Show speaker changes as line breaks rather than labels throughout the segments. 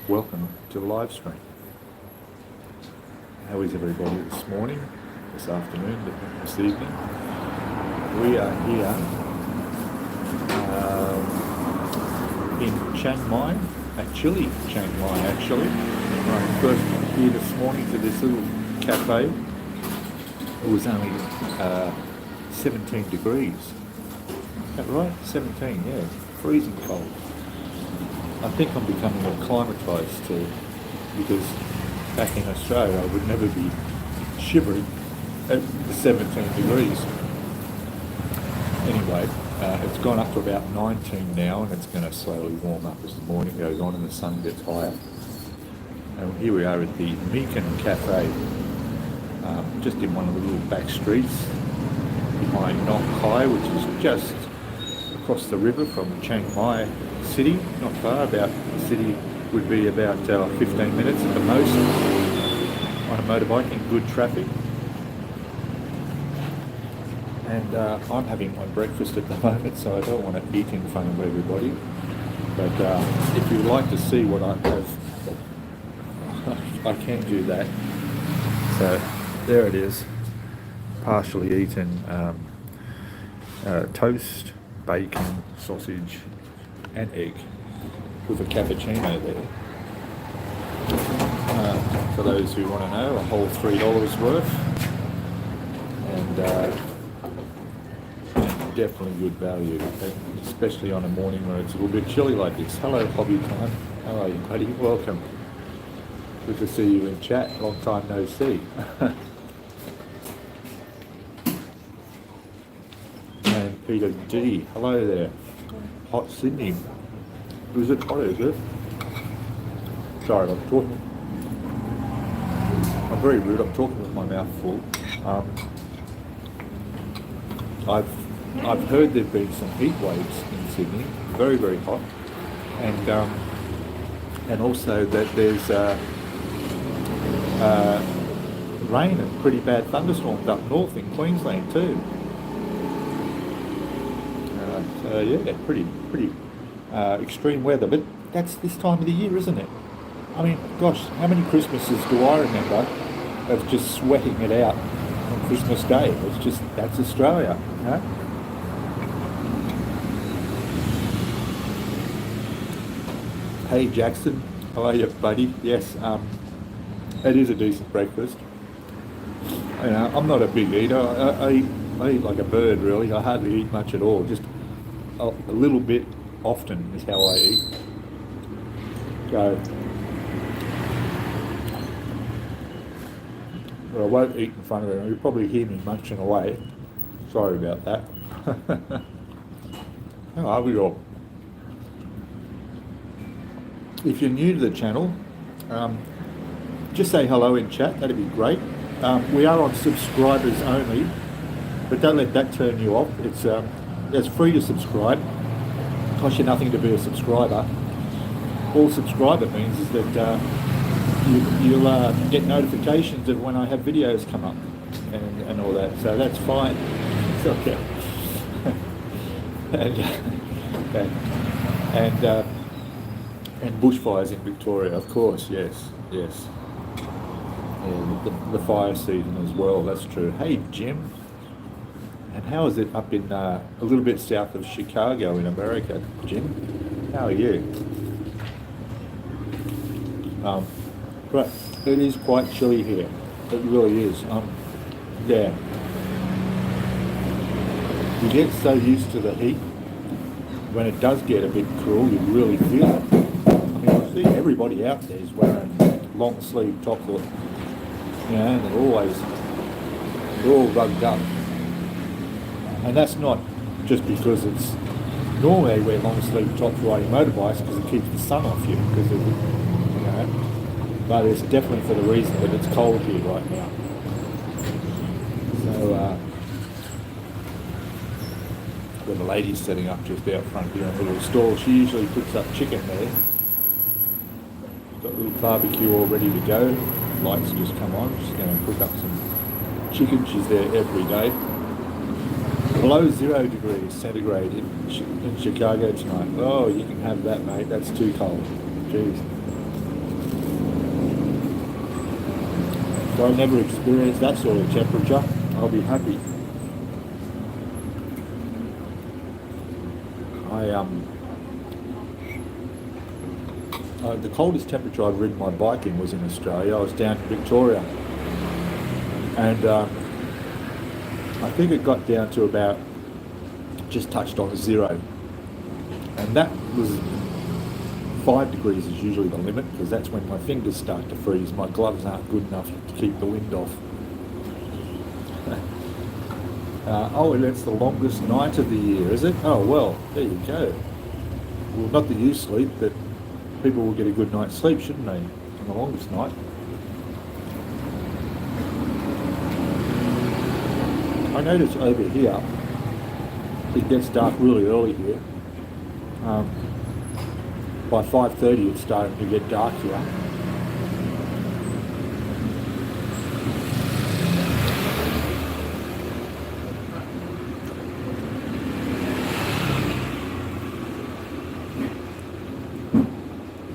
welcome to the live stream. How is everybody this morning, this afternoon, this evening? We are here in Chiang Mai, Chiang Mai actually. Right, first here this morning to this little cafe. It was only 17 degrees. Is that right? 17, yeah. Freezing cold. I think I'm becoming acclimatised to, because back in Australia I would never be shivering at 17 degrees. Anyway, it's gone up to about 19 now, and it's going to slowly warm up as the morning goes on and the sun gets higher. And here we are at the Meekan Cafe, just in one of the little back streets behind Nong Khai, which is just across the river from Chiang Mai city, not far. About the city would be about 15 minutes at the most on a motorbike in good traffic. And I'm having my breakfast at the moment, so I don't want to eat in front of everybody. But if you'd like to see what I have, I can do that. So there it is, partially eaten toast, bacon, sausage and egg with a cappuccino there. For those who want to know, a whole $3 worth, and definitely good value, especially on a morning where it's a little bit chilly like this. Hello Hobby Time, how are you buddy? Welcome. Good to see you in chat, long time no see. And Peter D, hello there. Hot Sydney. Is it hot, is it? Sorry, I'm talking. I'm very rude, I'm talking with my mouth full. I've heard there've been some heat waves in Sydney, very, very hot. And also that there's rain and pretty bad thunderstorms up north in Queensland too. So yeah, pretty extreme weather, but that's this time of the year, isn't it? I mean, gosh, how many Christmases do I remember of just sweating it out on Christmas Day? It's just, that's Australia, huh? Hey Jackson, how are you buddy? Yes, it is a decent breakfast. You know, I'm not a big eater. I eat like a bird really. I hardly eat much at all, just a little bit often is how I eat. So, but I won't eat in front of everyone. You'll probably hear me munching away. Sorry about that. How are we all? If you're new to the channel, just say hello in chat, that'd be great. We are on subscribers only, but don't let that turn you off. It's free to subscribe. It costs you nothing to be a subscriber. All subscriber means is that you'll get notifications of when I have videos come up and all that. So that's fine. It's okay. And bushfires in Victoria, of course. Yes. Yeah, the fire season as well. That's true. Hey Jim. And how is it up in a little bit south of Chicago in America, Jim? How are you? But it is quite chilly here. It really is. Yeah. You get so used to the heat. When it does get a bit cool, you really feel it. I mean, I see everybody out there is wearing long sleeve tops, you know, and they're all rugged up. And that's not just because it's normally they wear long sleeve tops riding motorbikes because it keeps the sun off you, because of, you know, but it's definitely for the reason that it's cold here right now. So got a lady setting up just out front here in a little stall. She usually puts up chicken there. Got a little barbecue all ready to go. Lights just come on. She's going to cook up some chicken. She's there every day. Below 0 degrees centigrade in Chicago tonight. Oh, you can have that, mate. That's too cold. Jeez. So I've never experienced that sort of temperature. I'll be happy. The coldest temperature I've ridden my bike in was in Australia. I was down in Victoria, and I think it got down to about, just touched on 0, and that was 5 degrees is usually the limit, because that's when my fingers start to freeze. My gloves aren't good enough to keep the wind off. And it's the longest night of the year, is it? Oh, well, there you go. Well, not that you sleep, but people will get a good night's sleep, shouldn't they, on the longest night? I notice over here, it gets dark really early here. By 5:30 it's starting to get dark here.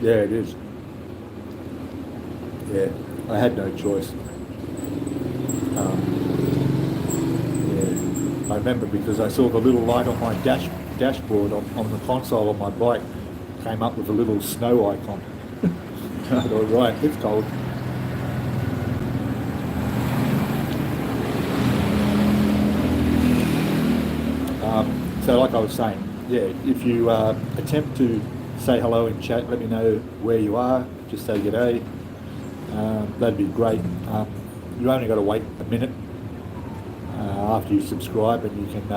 Yeah, it is. Yeah, I had no choice. I remember because I saw the little light on my dashboard on the console of my bike came up with a little snow icon. I thought, right, it's cold. So like I was saying, yeah, if you attempt to say hello in chat, let me know where you are, just say g'day. That'd be great. You only got to wait a minute after you subscribe, and you can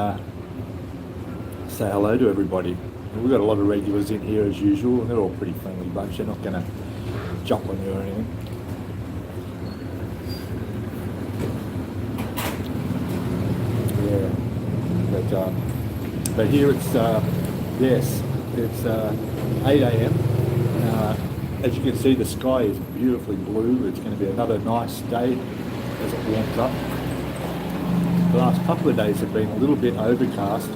say hello to everybody. We've got a lot of regulars in here as usual, and they're all pretty friendly bunch. They're not going to jump on you or anything. Yeah, but here it's yes, it's 8 a.m. As you can see, the sky is beautifully blue. It's going to be another nice day as it warms up. The last couple of days have been a little bit overcast.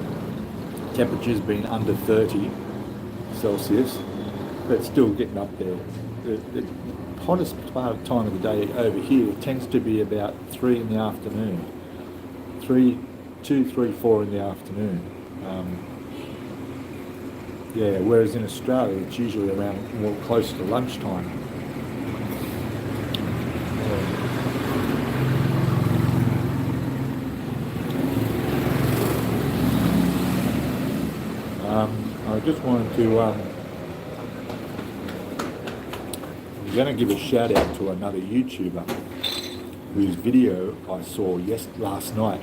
Temperature's been under 30 Celsius, but still getting up there. The hottest time of the day over here tends to be about 3 in the afternoon. 2, 3, 4 in the afternoon. Yeah, whereas in Australia it's usually around more close to lunchtime. I just wanted to, I'm going to give a shout out to another YouTuber whose video I saw last night.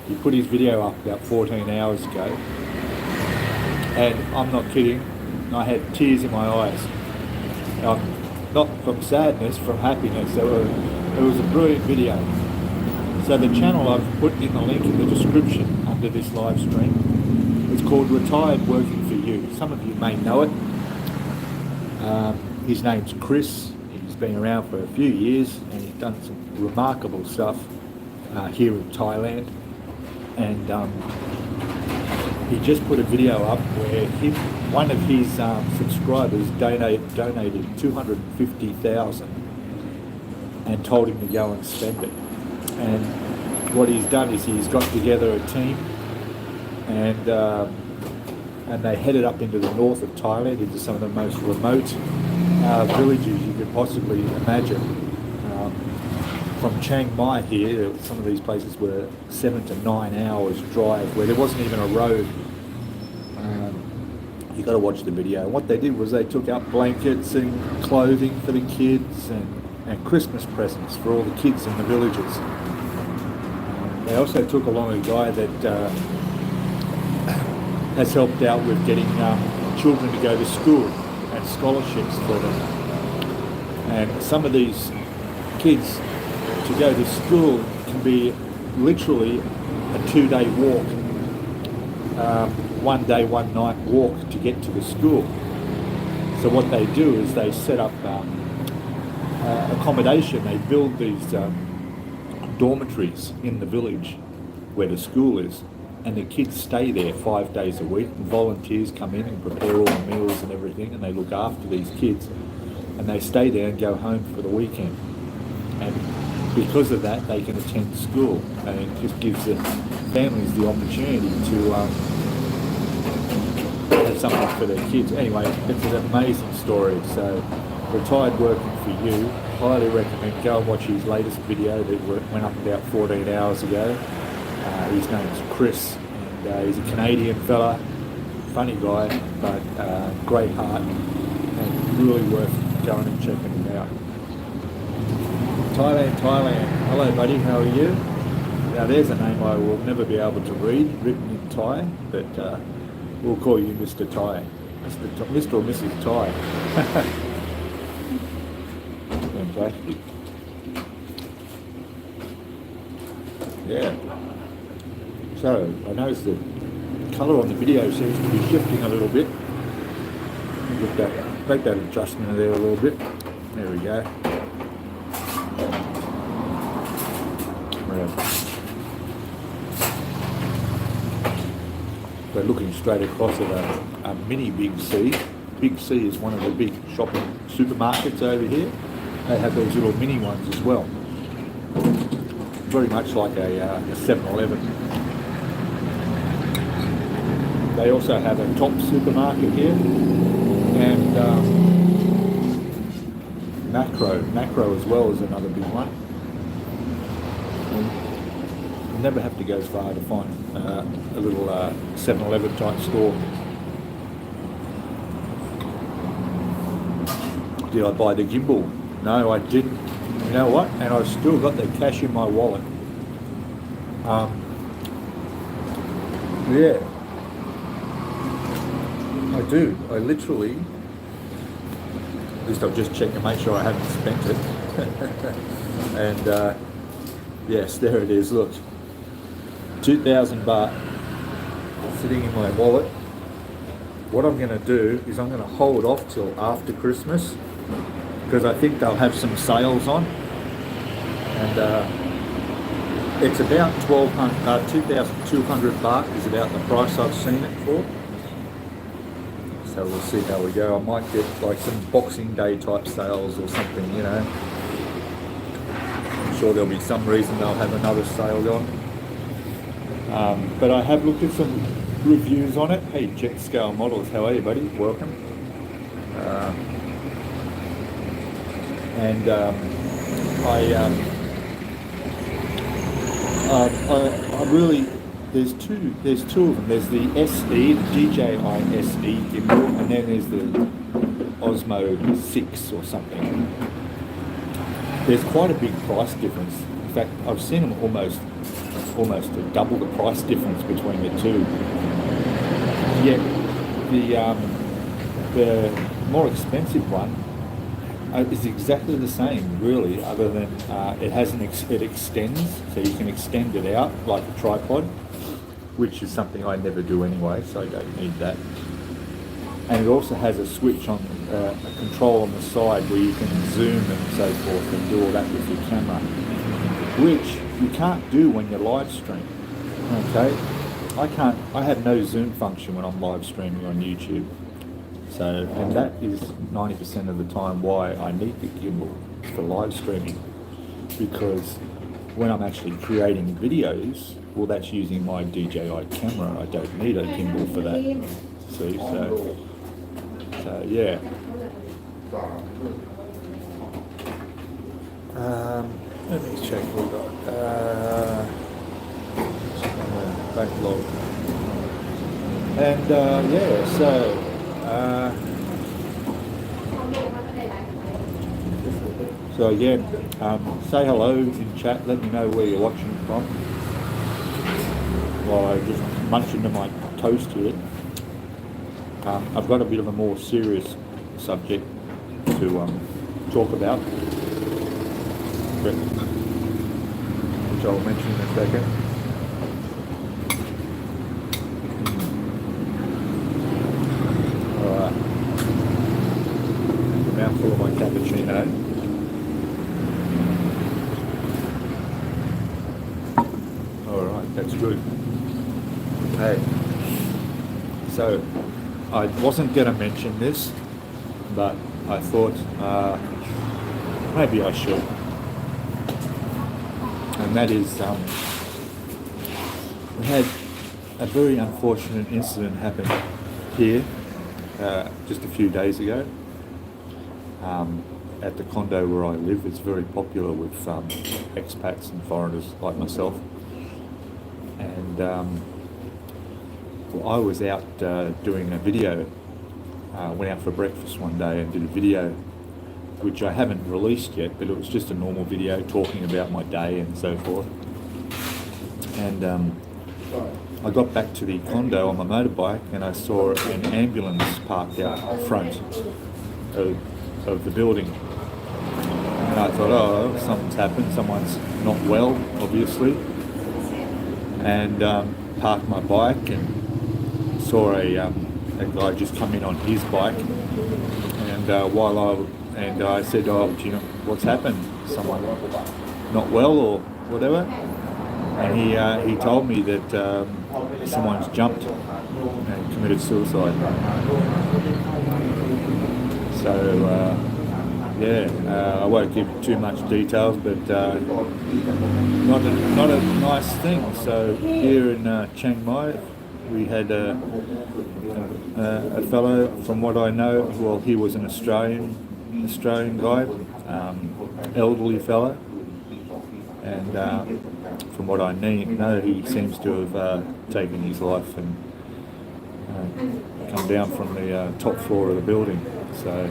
He put his video up about 14 hours ago, and I'm not kidding, I had tears in my eyes. Not from sadness, from happiness. It was a brilliant video. So the channel I've put in the link in the description under this live stream. It's called Retired Working for You. Some of you may know it. His name's Chris. He's been around for a few years, and he's done some remarkable stuff here in Thailand. And he just put a video up where one of his subscribers donated $250,000 and told him to go and spend it. And what he's done is he's got together a team, and they headed up into the north of Thailand, into some of the most remote villages you could possibly imagine. From Chiang Mai here, some of these places were 7 to 9 hours drive, where there wasn't even a road. You got to watch the video. And what they did was they took out blankets and clothing for the kids, and Christmas presents for all the kids in the villages. They also took along a guy that has helped out with getting children to go to school and scholarships for them. And some of these kids to go to school can be literally a 2-day walk, 1 day, 1 night walk to get to the school. So what they do is they set up accommodation. They build these dormitories in the village where the school is, and the kids stay there 5 days a week. And volunteers come in and prepare all the meals and everything, and they look after these kids, and they stay there and go home for the weekend. And because of that, they can attend school, and it just gives the families the opportunity to have something for their kids. Anyway, it's an amazing story. So, retired working for you. Highly recommend. Go and watch his latest video that went up about 14 hours ago. His name's Chris, and he's a Canadian fella, funny guy, but great heart, and really worth going and checking him out. Thailand. Hello, buddy. How are you? Now, there's a name I will never be able to read, written in Thai, but we'll call you Mr. Thai, Mr. or Mrs. Thai. Fantastic. Yeah. So I noticed the colour on the video seems to be shifting a little bit. Make that adjustment there a little bit. There we go. We're looking straight across at a mini Big C. Big C is one of the big shopping supermarkets over here. They have those little mini ones as well. Very much like a 7-Eleven. They also have a Top supermarket here, and Macro as well is another big one. You never have to go far to find a little 7-Eleven type store. Did I buy the gimbal? No, I didn't. You know what? And I've still got the cash in my wallet. Yeah. I do. I literally, at least I've just checked to make sure I haven't spent it. And yes, there it is. Look, 2,000 baht sitting in my wallet. What I'm going to do is I'm going to hold off till after Christmas, because I think they'll have some sales on, and it's about 2,200 baht is about the price I've seen it for. So we'll see how we go. I might get like some Boxing Day type sales or something, you know. I'm sure there'll be some reason they'll have another sale on. But I have looked at some reviews on it. Hey, Jet Scale Models, how are you, buddy? Welcome. I really, there's two of them. There's the SE, the DJI SE gimbal, and then there's the Osmo 6 or something. There's quite a big price difference. In fact, I've seen them almost double the price difference between the two. Yet the more expensive one is exactly the same, really, other than it extends, so you can extend it out like a tripod, which is something I never do anyway, so I don't need that. And it also has a switch on, a control on the side where you can zoom and so forth and do all that with your camera, which you can't do when you live stream. Okay, I have no zoom function when I'm live streaming on YouTube. So, and that is 90% of the time why I need the gimbal for live streaming, because when I'm actually creating videos, well, that's using my DJI camera. I don't need a gimbal for that. See, so yeah. Let me check what we got. Backlog. And yeah, so. So again, say hello in chat, let me know where you're watching from, while I just munch into my toast here. I've got a bit of a more serious subject to talk about, which I'll mention in a second. Mouthful of my cappuccino. Alright, that's good. Hey, so I wasn't going to mention this, but I thought maybe I should. And that is, we had a very unfortunate incident happen here just a few days ago. At the condo where I live, it's very popular with expats and foreigners like myself. And I was out doing a video, went out for breakfast one day and did a video which I haven't released yet, but it was just a normal video talking about my day and so forth. And I got back to the condo on my motorbike and I saw an ambulance parked out front of the building. And I thought, oh, something's happened, someone's not well, obviously. And parked my bike and saw a guy just come in on his bike. And I said, oh, do you know what's happened? Someone not well or whatever? And he told me that someone's jumped and committed suicide. So, I won't give too much details, but not a nice thing. So here in Chiang Mai, we had a fellow, from what I know, well, he was an Australian guy, elderly fellow, and from what I know, he seems to have taken his life and come down from the top floor of the building. So.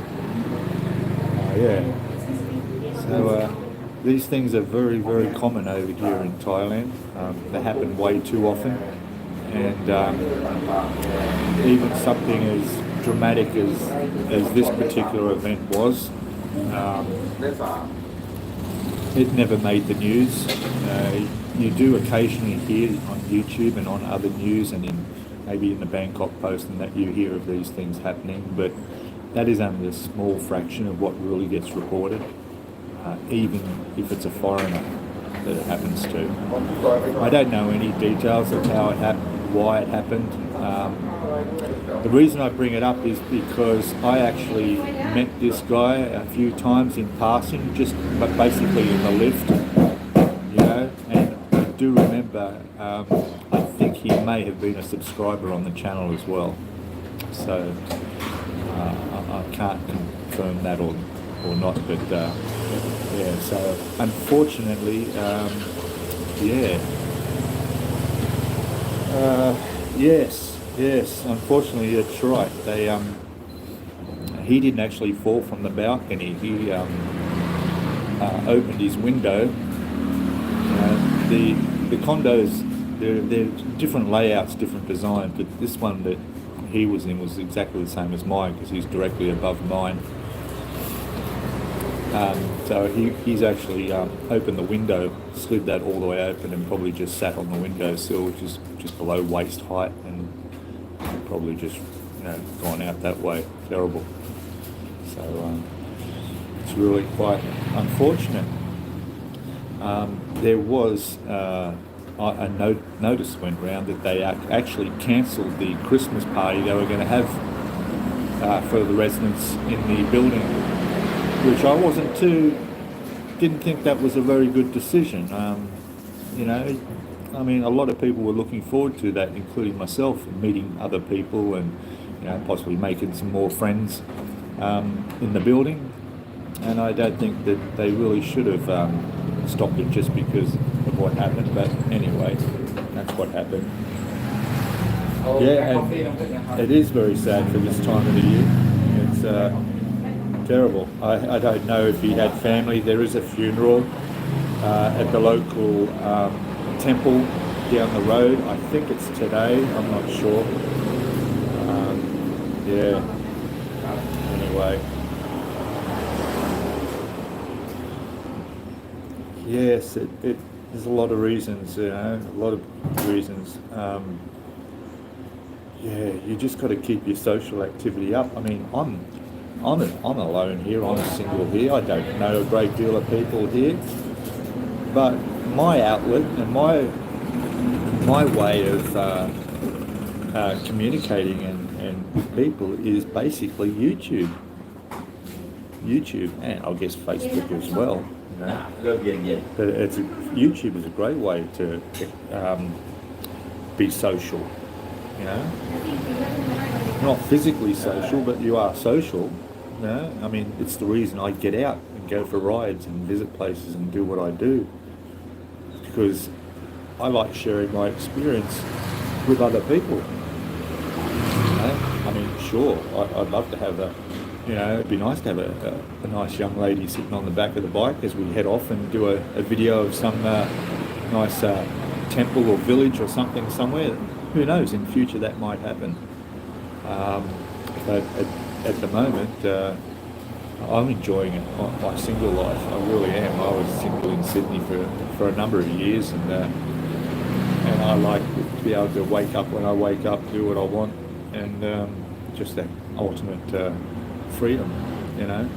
So these things are very, very common over here in Thailand. They happen way too often, and even something as dramatic as this particular event was, it never made the news. You do occasionally hear on YouTube and on other news, and maybe in the Bangkok Post, and that you hear of these things happening, but that is only a small fraction of what really gets reported, even if it's a foreigner that it happens to. I don't know any details of how it happened, why it happened. The reason I bring it up is because I actually met this guy a few times in passing, but basically in the lift, and I do remember, I think he may have been a subscriber on the channel as well. So, I can't confirm that or not, but so unfortunately, yes, unfortunately that's right. He didn't actually fall from the balcony. He opened his window. The condos, they're different layouts, different designs, but this one that he was in was exactly the same as mine because he's directly above mine. So he's actually opened the window, slid that all the way open, and probably just sat on the windowsill, which is just below waist height, and probably just gone out that way. Terrible. So it's really quite unfortunate. There was a notice went round that they actually cancelled the Christmas party they were going to have for the residents in the building, which I didn't think that was a very good decision. I mean, a lot of people were looking forward to that, including myself, and meeting other people and possibly making some more friends in the building. And I don't think that they really should have stopped it just because of what happened. But anyway, that's what happened. Yeah, and it is very sad for this time of the year. It's terrible. I don't know if he had family. There is a funeral at the local temple down the road. I think it's today. I'm not sure. Anyway. Yes, there's a lot of reasons, a lot of reasons. You just got to keep your social activity up. I mean, I'm alone here. I'm single here. I don't know a great deal of people here, but my outlet and my way of communicating and with people is basically YouTube, and I guess Facebook as well. You know, but YouTube is a great way to be social. You know, not physically social, but you are social. You know, I mean, it's the reason I get out and go for rides and visit places and do what I do, because I like sharing my experience with other people. You know? I mean, sure, I'd love to have it'd be nice to have a nice young lady sitting on the back of the bike as we head off and do a video of some nice temple or village or something somewhere. Who knows, in future that might happen. But at the moment, I'm enjoying it, my single life. I really am. I was single in Sydney for a number of years, and I like to be able to wake up when I wake up, do what I want, and just that ultimate freedom, you know.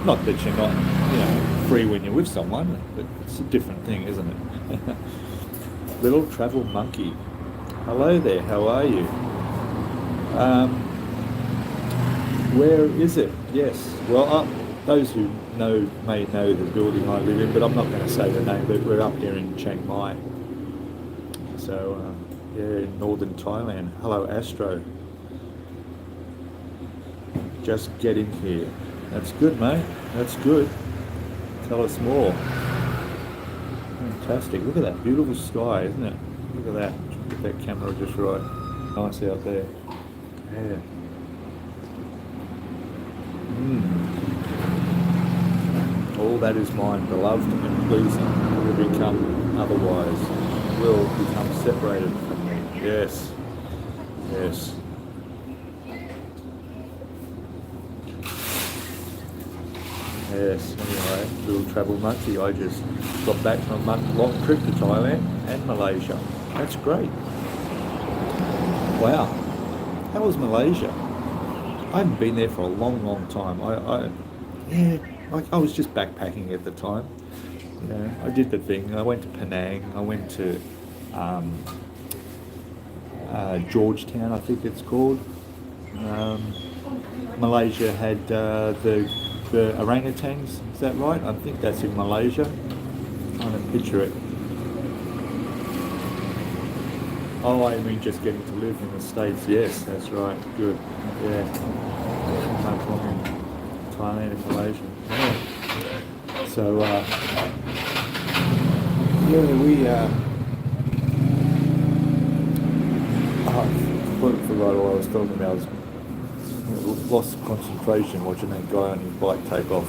Not that you're not, free when you're with someone, but it's a different thing, isn't it? Little travel monkey. Hello there, how are you? Where is it? Yes, well, those who may know the building I live in, but I'm not going to say the name, but we're up here in Chiang Mai. So, in northern Thailand. Hello, Astro. Just getting here. That's good, mate. That's good. Tell us more. Fantastic. Look at that beautiful sky, isn't it? Look at that. Get that camera just right. Nice out there. Yeah. All that is mine, beloved and pleasing, will become otherwise. Will become separated from me. Yes. Yes. Yes, anyway, little travel monkey. I just got back from a month-long trip to Thailand and Malaysia. That's great. Wow. How was Malaysia? I haven't been there for a long, long time. I was just backpacking at the time. You know, I did the thing. I went to Penang. I went to Georgetown, I think it's called. Malaysia had the orangutans. Is that right? I think that's in Malaysia. I'm trying to picture it. Oh, I mean just getting to live in the States. Yes, that's right. Good. Yeah. No problem. Thailand and Malaysia. Yeah. So, we I forgot what I was talking about. I lost concentration watching that guy on his bike take off.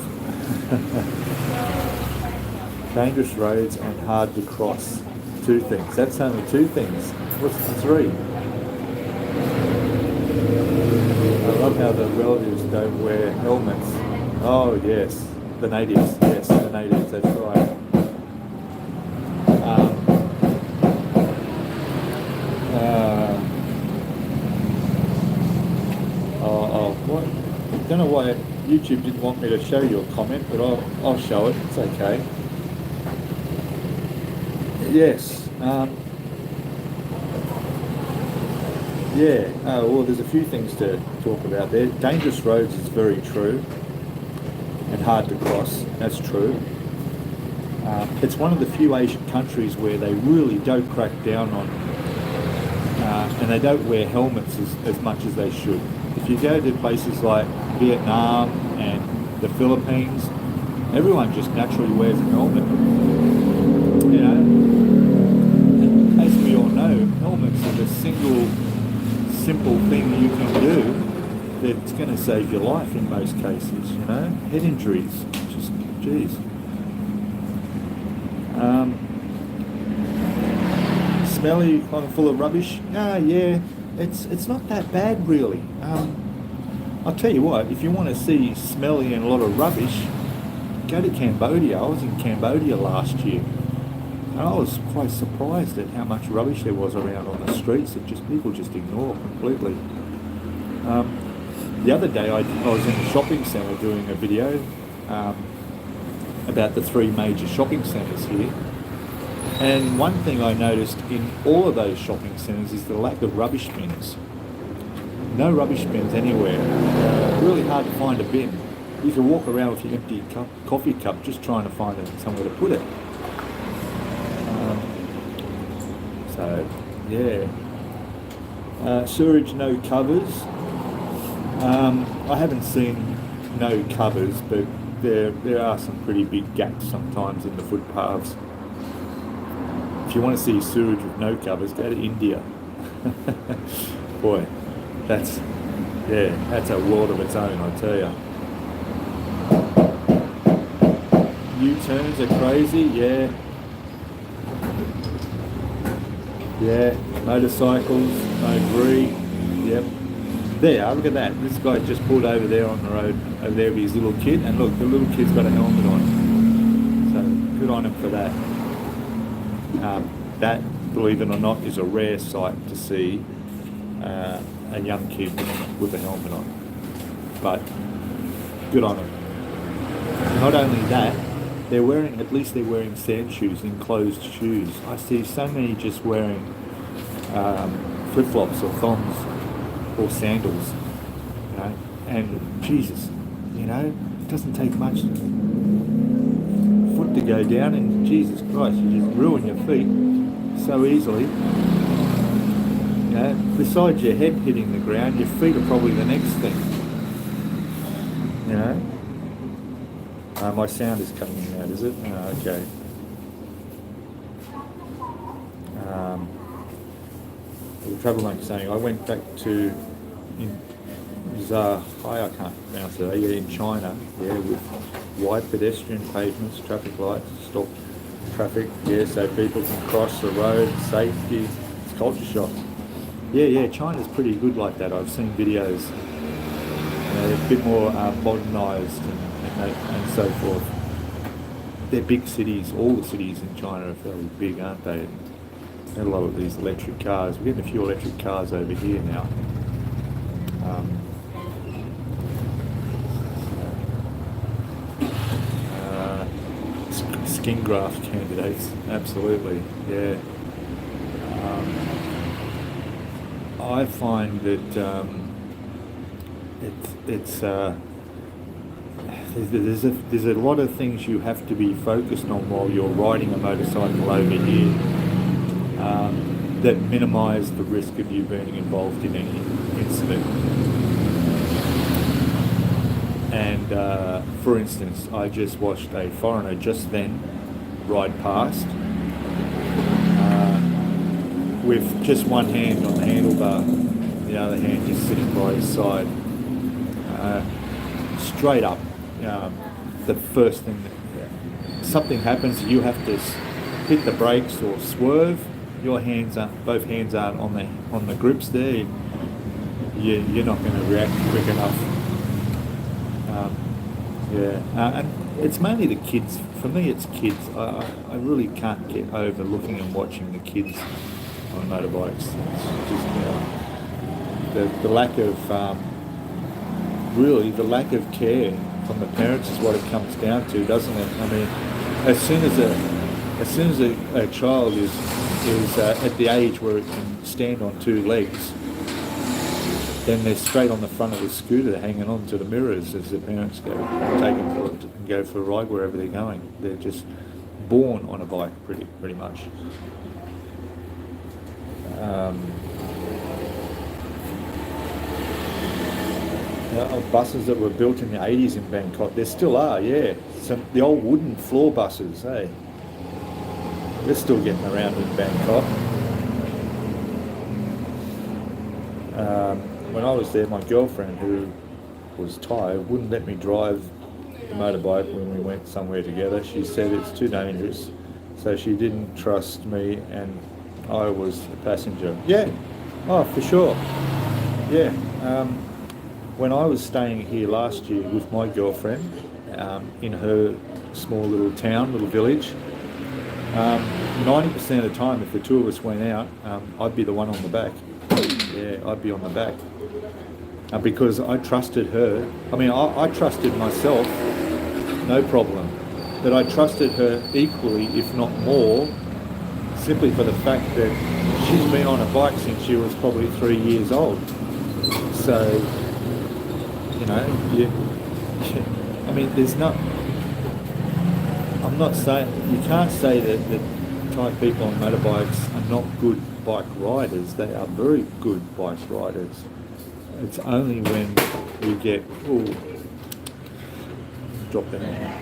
Dangerous roads and hard to cross. 2 things. That's only 2 things. What's the 3? I love how the relatives don't wear helmets. Oh yes, the natives. Yes, the natives. That's right. What? I don't know why YouTube didn't want me to show you a comment, but I'll show it. It's okay. Yes. Well, there's a few things to talk about there. Dangerous roads is very true, and hard to cross. That's true. It's one of the few Asian countries where they really don't crack down on, and they don't wear helmets as much as they should. If you go to places like Vietnam and the Philippines, everyone just naturally wears a helmet. You know, and as we all know, helmets are the single simple thing you can do that's going to save your life in most cases. You know, head injuries, just geez. Smelly, kind of full of rubbish. Yeah. It's not that bad really. I'll tell you what, if you want to see smelly and a lot of rubbish, go to Cambodia. I was in Cambodia last year, and I was quite surprised at how much rubbish there was around on the streets that people just ignore completely. The other day I was in a shopping centre doing a video about the 3 major shopping centres here, And one thing I noticed in all of those shopping centres is the lack of rubbish bins. No rubbish bins anywhere. Really hard to find a bin. You can walk around with your empty coffee cup just trying to find somewhere to put it. So, yeah. Sewerage, no covers. I haven't seen no covers, but there are some pretty big gaps sometimes in the footpaths. If you want to see sewage with no covers, go to India. Boy, that's a world of its own, I tell you. U-turns are crazy, yeah. Yeah, motorcycles, I agree. Yep. There, look at that. This guy just pulled over there on the road, over there with his little kid, and look, the little kid's got a helmet on. So, good on him for that. That, believe it or not, is a rare sight to see a young kid with a helmet on. But, good on him. Not only that, at least they're wearing sand shoes, enclosed shoes. I see so many just wearing flip-flops or thongs or sandals, you know, and Jesus, you know, it doesn't take much foot to go down, and Jesus Christ, you just ruin your feet so easily. You know, besides your head hitting the ground, your feet are probably the next thing, you know. My sound is coming in out, is it? Oh, okay. The travel link saying I went back to Zahai, I can't pronounce it. Yeah, in China, yeah, with wide pedestrian pavements, traffic lights, stop traffic, yeah, so people can cross the road, safety. It's culture shock. Yeah, China's pretty good like that. I've seen videos. They're a bit more modernised and so forth. They're big cities. All the cities in China are fairly big, aren't they? And a lot of these electric cars. We're getting a few electric cars over here now. Skin graft candidates, absolutely, yeah. I find that there's a lot of things you have to be focused on while you're riding a motorcycle over here that minimise the risk of you being involved in any incident. And for instance, I just watched a foreigner just then ride past with just one hand on the handlebar, the other hand just sitting by his side. Straight up, the first thing that something happens, you have to hit the brakes or swerve. Your both hands aren't on the grips there. You're not going to react quick enough. And it's mainly the kids. For me, it's kids. I really can't get over looking and watching the kids on motorbikes. It's just the lack of the lack of care from the parents is what it comes down to, doesn't it? I mean, as soon as a child is at the age where it can stand on two legs, then they're straight on the front of the scooter hanging on to the mirrors as the parents take them and go for a ride wherever they're going. They're just born on a bike pretty much. Buses that were built in the 80s in Bangkok, there still are, yeah. The old wooden floor buses, hey. They're still getting around in Bangkok. When I was there, my girlfriend, who was Thai, wouldn't let me drive the motorbike when we went somewhere together. She said it's too dangerous, so she didn't trust me, and I was a passenger. Yeah, oh, for sure. Yeah. When I was staying here last year with my girlfriend in her small little town, little village, 90% of the time, if the two of us went out, I'd be the one on the back. Yeah, I'd be on the back. Because I trusted her. I mean, I trusted myself, no problem. But I trusted her equally, if not more, simply for the fact that she's been on a bike since she was probably 3 years old. So, you know, I mean, there's not, I'm not saying, you can't say that Thai people on motorbikes are not good bike riders. They are very good bike riders. It's only when you get, drop that in.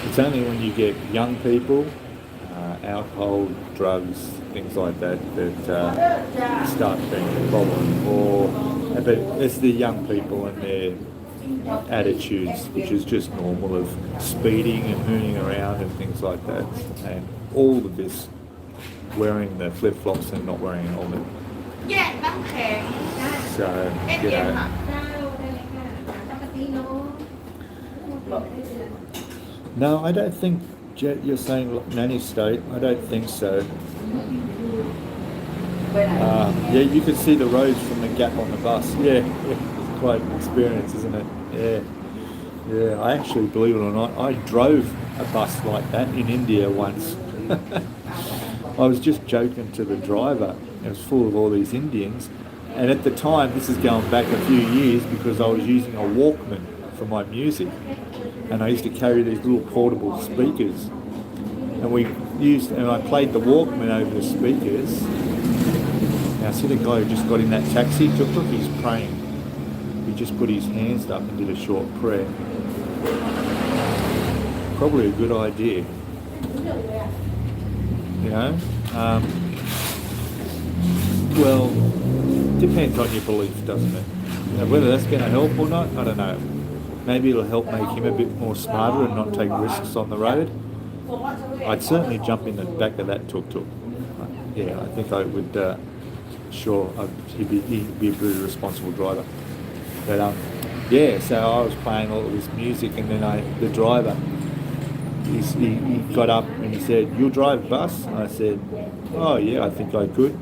It's only when you get young people, alcohol, drugs, things like that, that start being a problem. But it's the young people and their attitudes, which is just normal, of speeding and hooning around and things like that. And all of this, wearing the flip-flops and not wearing a helmet. So, you know. No, I don't think, you're saying nanny state, I don't think so. Yeah, you could see the roads from the gap on the bus. Yeah, it's quite an experience, isn't it? Yeah, I actually, believe it or not, I drove a bus like that in India once. I was just joking to the driver. It was full of all these Indians. And at the time, this is going back a few years, because I was using a Walkman for my music. And I used to carry these little portable speakers. And I played the Walkman over the speakers. Now, I see the guy who just got in that taxi, tuk-tuk, he's praying. He just put his hands up and did a short prayer. Probably a good idea. You know? Well, depends on your belief, doesn't it? Now, whether that's going to help or not, I don't know. Maybe it'll help make him a bit more smarter and not take risks on the road. I'd certainly jump in the back of that tuk-tuk. Yeah, I think I would, he'd be a very responsible driver. But yeah, so I was playing all of this music, and then the driver, he got up and he said, "You'll drive a bus?" And I said, "Oh yeah, I think I could."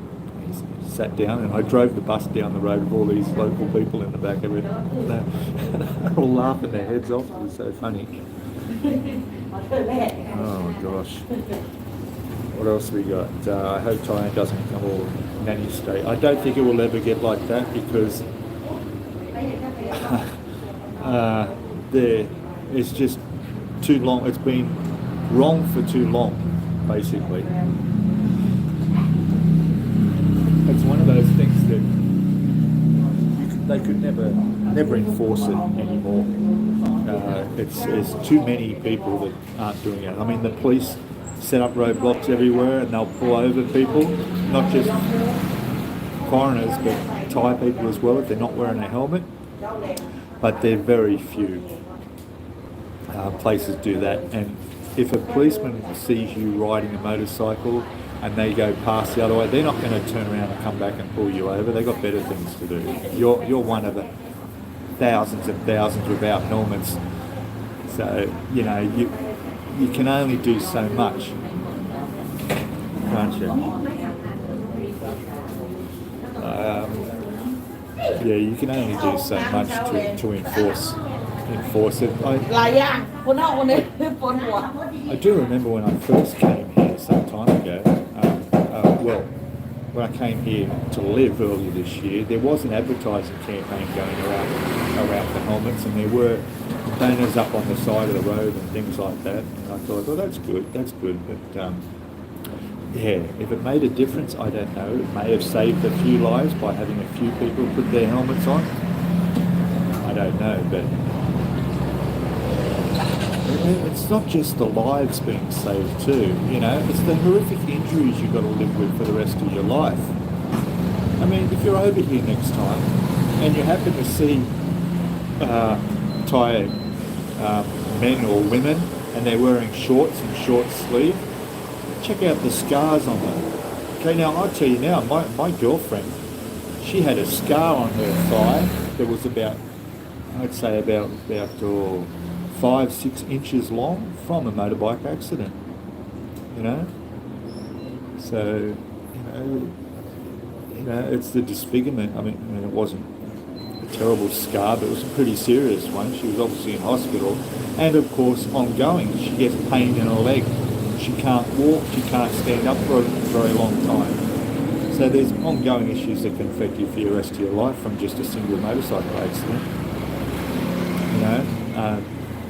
He sat down, and I drove the bus down the road with all these local people in the back of it. They're all laughing their heads off. It was so funny. Oh gosh. What else we got? I hope Thailand doesn't become all nanny state. I don't think it will ever get like that, because it's just too long. It's been wrong for too long, basically. It's one of those things that they could never enforce it anymore. It's too many people that aren't doing it. I mean, the police set up roadblocks everywhere, and they'll pull over people, not just foreigners, but Thai people as well, if they're not wearing a helmet. But they're very few places do that. And if a policeman sees you riding a motorcycle and they go past the other way, they're not going to turn around and come back and pull you over. They've got better things to do. You're one of the thousands and thousands without helmets. So, you know, you can only do so much, can't you? Yeah, you can only do so much to enforce it. I do remember when I first came here some time ago, when I came here to live earlier this year, there was an advertising campaign going around the helmets, and there were banners up on the side of the road and things like that. And I thought, well, that's good. But yeah, if it made a difference, I don't know. It may have saved a few lives by having a few people put their helmets on. I don't know, but it's not just the lives being saved too, you know, it's the horrific injuries you've got to live with for the rest of your life. I mean, if you're over here next time and you happen to see Thai men or women and they're wearing shorts and short sleeve, check out the scars on them. Okay, now I'll tell you now, my girlfriend, she had a scar on her thigh that was about 5-6 inches long from a motorbike accident, you know. So, you know, it's the disfigurement. I mean, it wasn't a terrible scar, but it was a pretty serious one. She was obviously in hospital, and of course, ongoing, she gets pain in her leg. She can't walk, she can't stand up for a very long time. So there's ongoing issues that can affect you for the rest of your life from just a single motorcycle accident.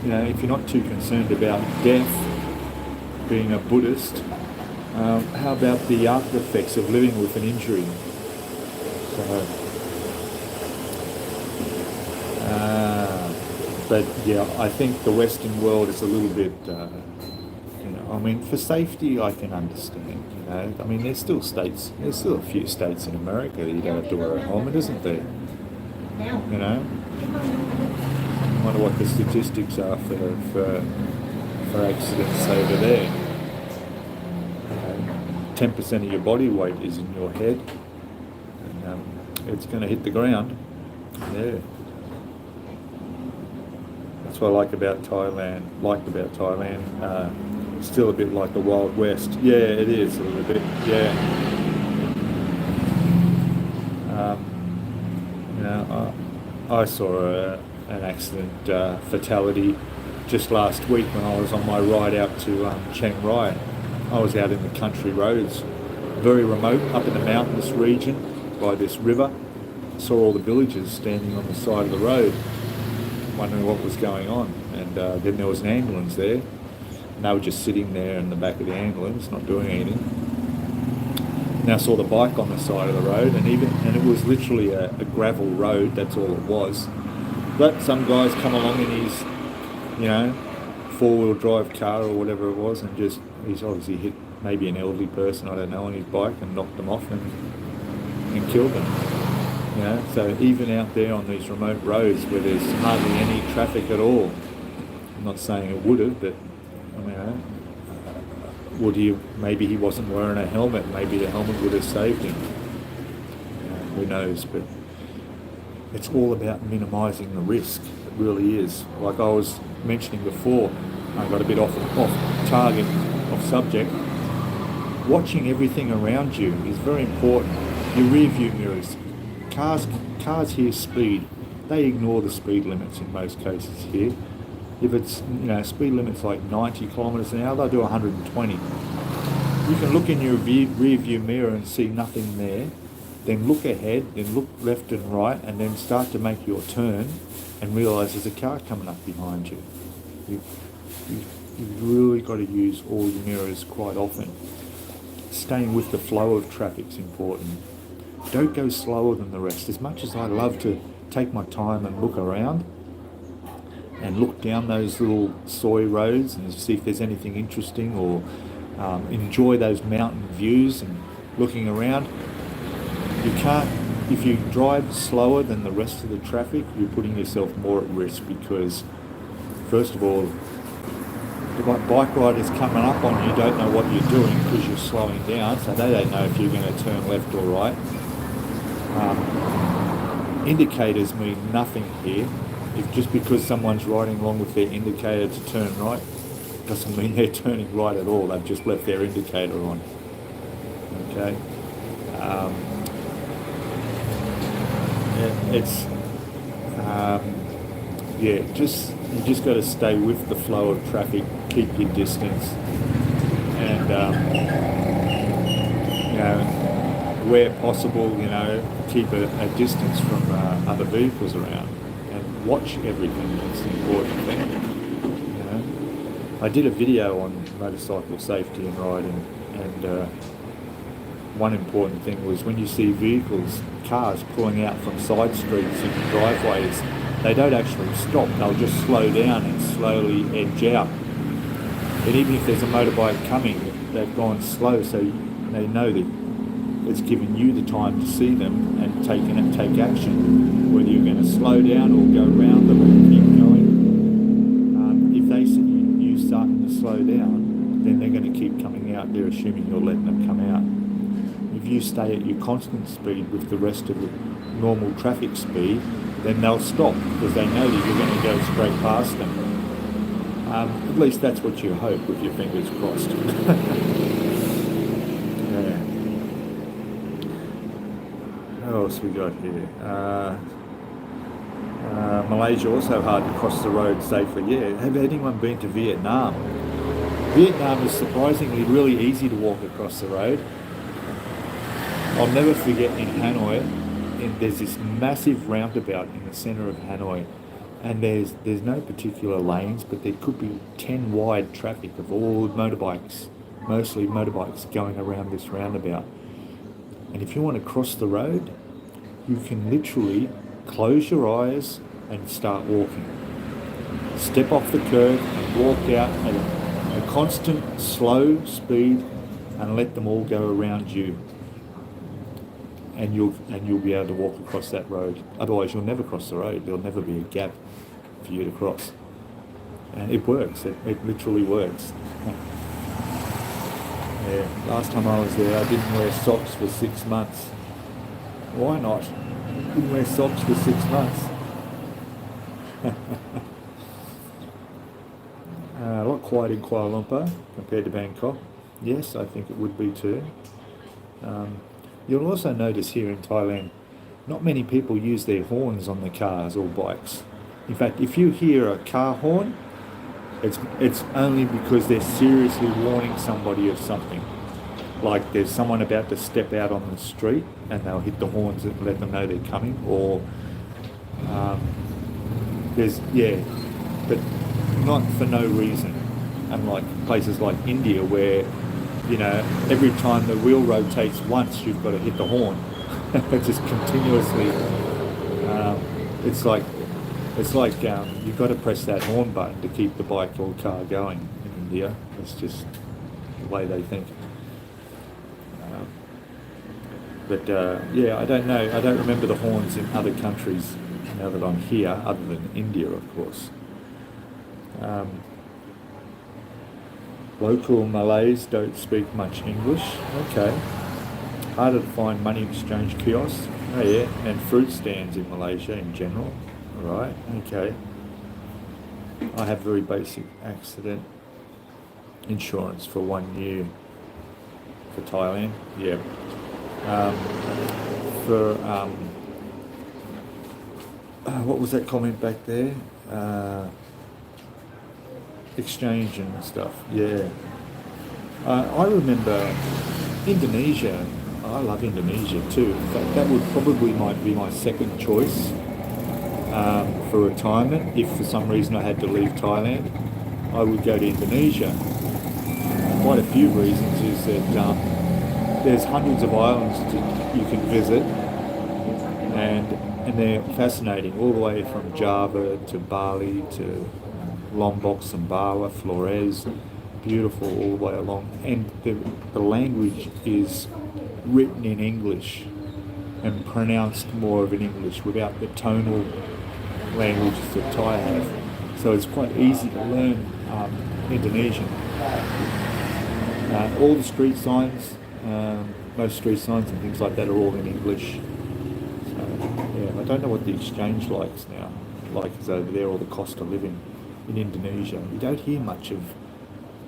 If you're not too concerned about death, being a Buddhist, how about the after effects of living with an injury? So, but yeah, I think the Western world is a little bit, for safety I can understand, there's still a few states in America that you don't have to wear a helmet, isn't there? I wonder what the statistics are for accidents over there. 10% of your body weight is in your head, and it's going to hit the ground. Yeah. That's what I liked about Thailand. Still a bit like the Wild West. Yeah, it is a little bit. Yeah. I saw an accident fatality just last week when I was on my ride out to Chiang Mai. I was out in the country roads, very remote, up in the mountainous region by this river. Saw all the villagers standing on the side of the road, wondering what was going on. And then there was an ambulance there, and they were just sitting there in the back of the ambulance, not doing anything. And I saw the bike on the side of the road, and it was literally a gravel road. That's all it was. But some guys come along in his, four-wheel drive car or whatever it was, and he's obviously hit maybe an elderly person, I don't know, on his bike and knocked them off and killed them. So even out there on these remote roads where there's hardly any traffic at all, I'm not saying it would have, but maybe he wasn't wearing a helmet, maybe the helmet would have saved him. Who knows, but it's all about minimising the risk. It really is. Like I was mentioning before, I got a bit off target, off subject. Watching everything around you is very important. Your rear view mirrors. Cars hear speed. They ignore the speed limits in most cases here. If it's, speed limits like 90 kilometres an hour, they'll do 120. You can look in your rear view mirror and see nothing there, then look ahead, then look left and right, and then start to make your turn and realise there's a car coming up behind you. You've really got to use all your mirrors quite often. Staying with the flow of traffic is important. Don't go slower than the rest. As much as I love to take my time and look around and look down those little soy roads and see if there's anything interesting, or enjoy those mountain views and looking around, you can't, if you drive slower than the rest of the traffic, you're putting yourself more at risk, because first of all, the bike riders coming up on you don't know what you're doing because you're slowing down, so they don't know if you're going to turn left or right. Indicators mean nothing here. If just because someone's riding along with their indicator to turn right doesn't mean they're turning right at all. They've just left their indicator on. Okay. You just got to stay with the flow of traffic, keep your distance, and where possible, keep a distance from other vehicles around, and watch everything. That's the important thing. I did a video on motorcycle safety and riding, and one important thing was when you see cars pulling out from side streets and driveways, they don't actually stop. They'll just slow down and slowly edge out. But even if there's a motorbike coming, they've gone slow, so they know that it's giving you the time to see them and take action, whether you're going to slow down or go round them and keep going. If they see you starting to slow down, then they're going to keep coming out. They're assuming you're letting them come out. If you stay at your constant speed with the rest of the normal traffic speed, then they'll stop because they know that you're going to go straight past them. At least that's what you hope, with your fingers crossed. Yeah. What else we got here? Malaysia also hard to cross the road safely. Yeah. Have anyone been to Vietnam? Vietnam is surprisingly really easy to walk across the road. I'll never forget in Hanoi, there's this massive roundabout in the centre of Hanoi, and there's no particular lanes, but there could be 10 wide traffic of all motorbikes, mostly motorbikes going around this roundabout. And if you want to cross the road, you can literally close your eyes and start walking. Step off the curb and walk out at a constant slow speed and let them all go around you. And you'll be able to walk across that road. Otherwise you'll never cross the road. There'll never be a gap for you to cross. And it works. It literally works. Yeah. Last time I was there, I didn't wear socks for 6 months. Why not? Didn't wear socks for 6 months. A lot quiet in Kuala Lumpur compared to Bangkok. Yes, I think it would be too. You'll also notice here in Thailand, not many people use their horns on their cars or bikes. In fact, if you hear a car horn, it's only because they're seriously warning somebody of something. Like there's someone about to step out on the street and they'll hit the horns and let them know they're coming, or but not for no reason. Unlike places like India where, you know, every time the wheel rotates once, you've got to hit the horn. Just continuously. It's like you've got to press that horn button to keep the bike or car going in India. It's just the way they think. I don't know. I don't remember the horns in other countries now that I'm here, other than India, of course. Local Malays don't speak much English. Okay. Harder to find money exchange kiosks. Oh yeah, and fruit stands in Malaysia in general. Right, okay. I have very basic accident insurance for 1 year for Thailand. Yeah. What was that comment back there? Exchange and stuff. Yeah. I remember Indonesia. I love Indonesia too. In fact, that would probably might be my second choice for retirement. If for some reason I had to leave Thailand, I would go to Indonesia. Quite a few reasons is that there's hundreds of islands you can visit, and they're fascinating, all the way from Java to Bali to Lombok, Sumbawa, Flores, beautiful all the way along. And the language is written in English and pronounced more of in English without the tonal languages that Thai have. So it's quite easy to learn Indonesian. All the street signs, most street signs and things like that are all in English. So yeah, I don't know what the exchange is over there, or the cost of living in Indonesia. You don't hear much of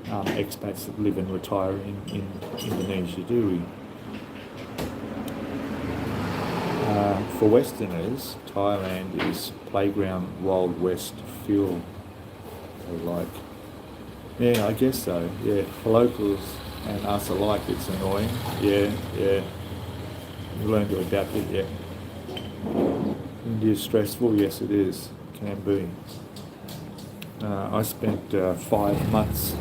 expats that live and retire in Indonesia, do we? For Westerners, Thailand is playground Wild West feel. They like. Yeah, I guess so. Yeah, for locals and us alike, it's annoying. Yeah. You learn to adapt it. Yeah. India's stressful. Yes, it is. Can be. I spent 5 months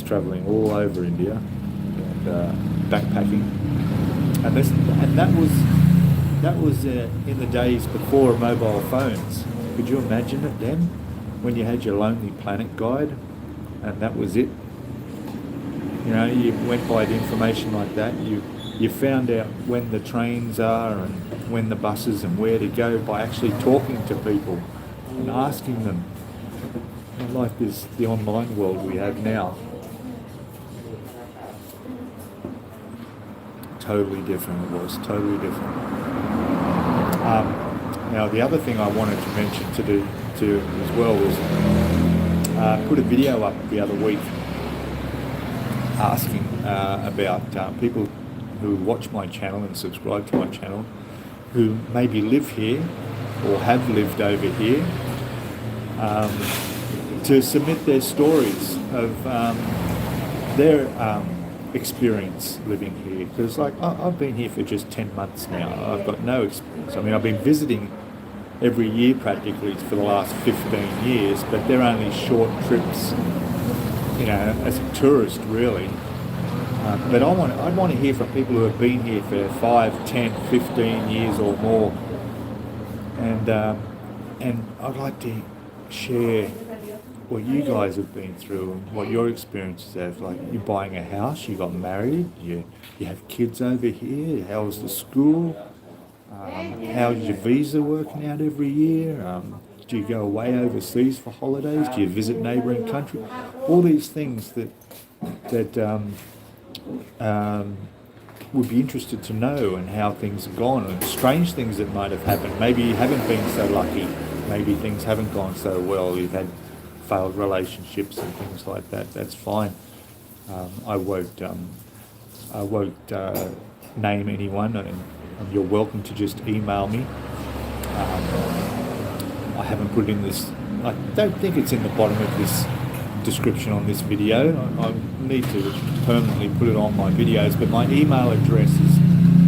travelling all over India and backpacking, and that was in the days before mobile phones. Could you imagine it then, when you had your Lonely Planet guide, and that was it? You know, you went by the information like that. You found out when the trains are and when the buses and where to go by actually talking to people and asking them. Not like this, the online world we have now. Totally different it was, totally different. Now the other thing I wanted to mention to as well was put a video up the other week asking about people who watch my channel and subscribe to my channel, who maybe live here or have lived over here, to submit their stories of their experience living here. Because like I've been here for just 10 months now. I've got no experience. I mean, I've been visiting every year practically for the last 15 years, but they're only short trips, you know, as a tourist really. But I'd want to hear from people who have been here for 5, 10, 15 years or more. And I'd like to share what you guys have been through and what your experiences have. Like, you're buying a house, you got married, you have kids over here, how's the school, how's your visa working out every year, do you go away overseas for holidays, do you visit neighbouring countries, all these things that would be interested to know, and how things have gone, and strange things that might have happened. Maybe you haven't been so lucky, maybe things haven't gone so well, you've had failed relationships and things like that. That's fine. I won't name anyone, and you're welcome to just email me. I haven't put in this, I don't think it's in the bottom of this description on this video. I need to permanently put it on my videos, but my email address is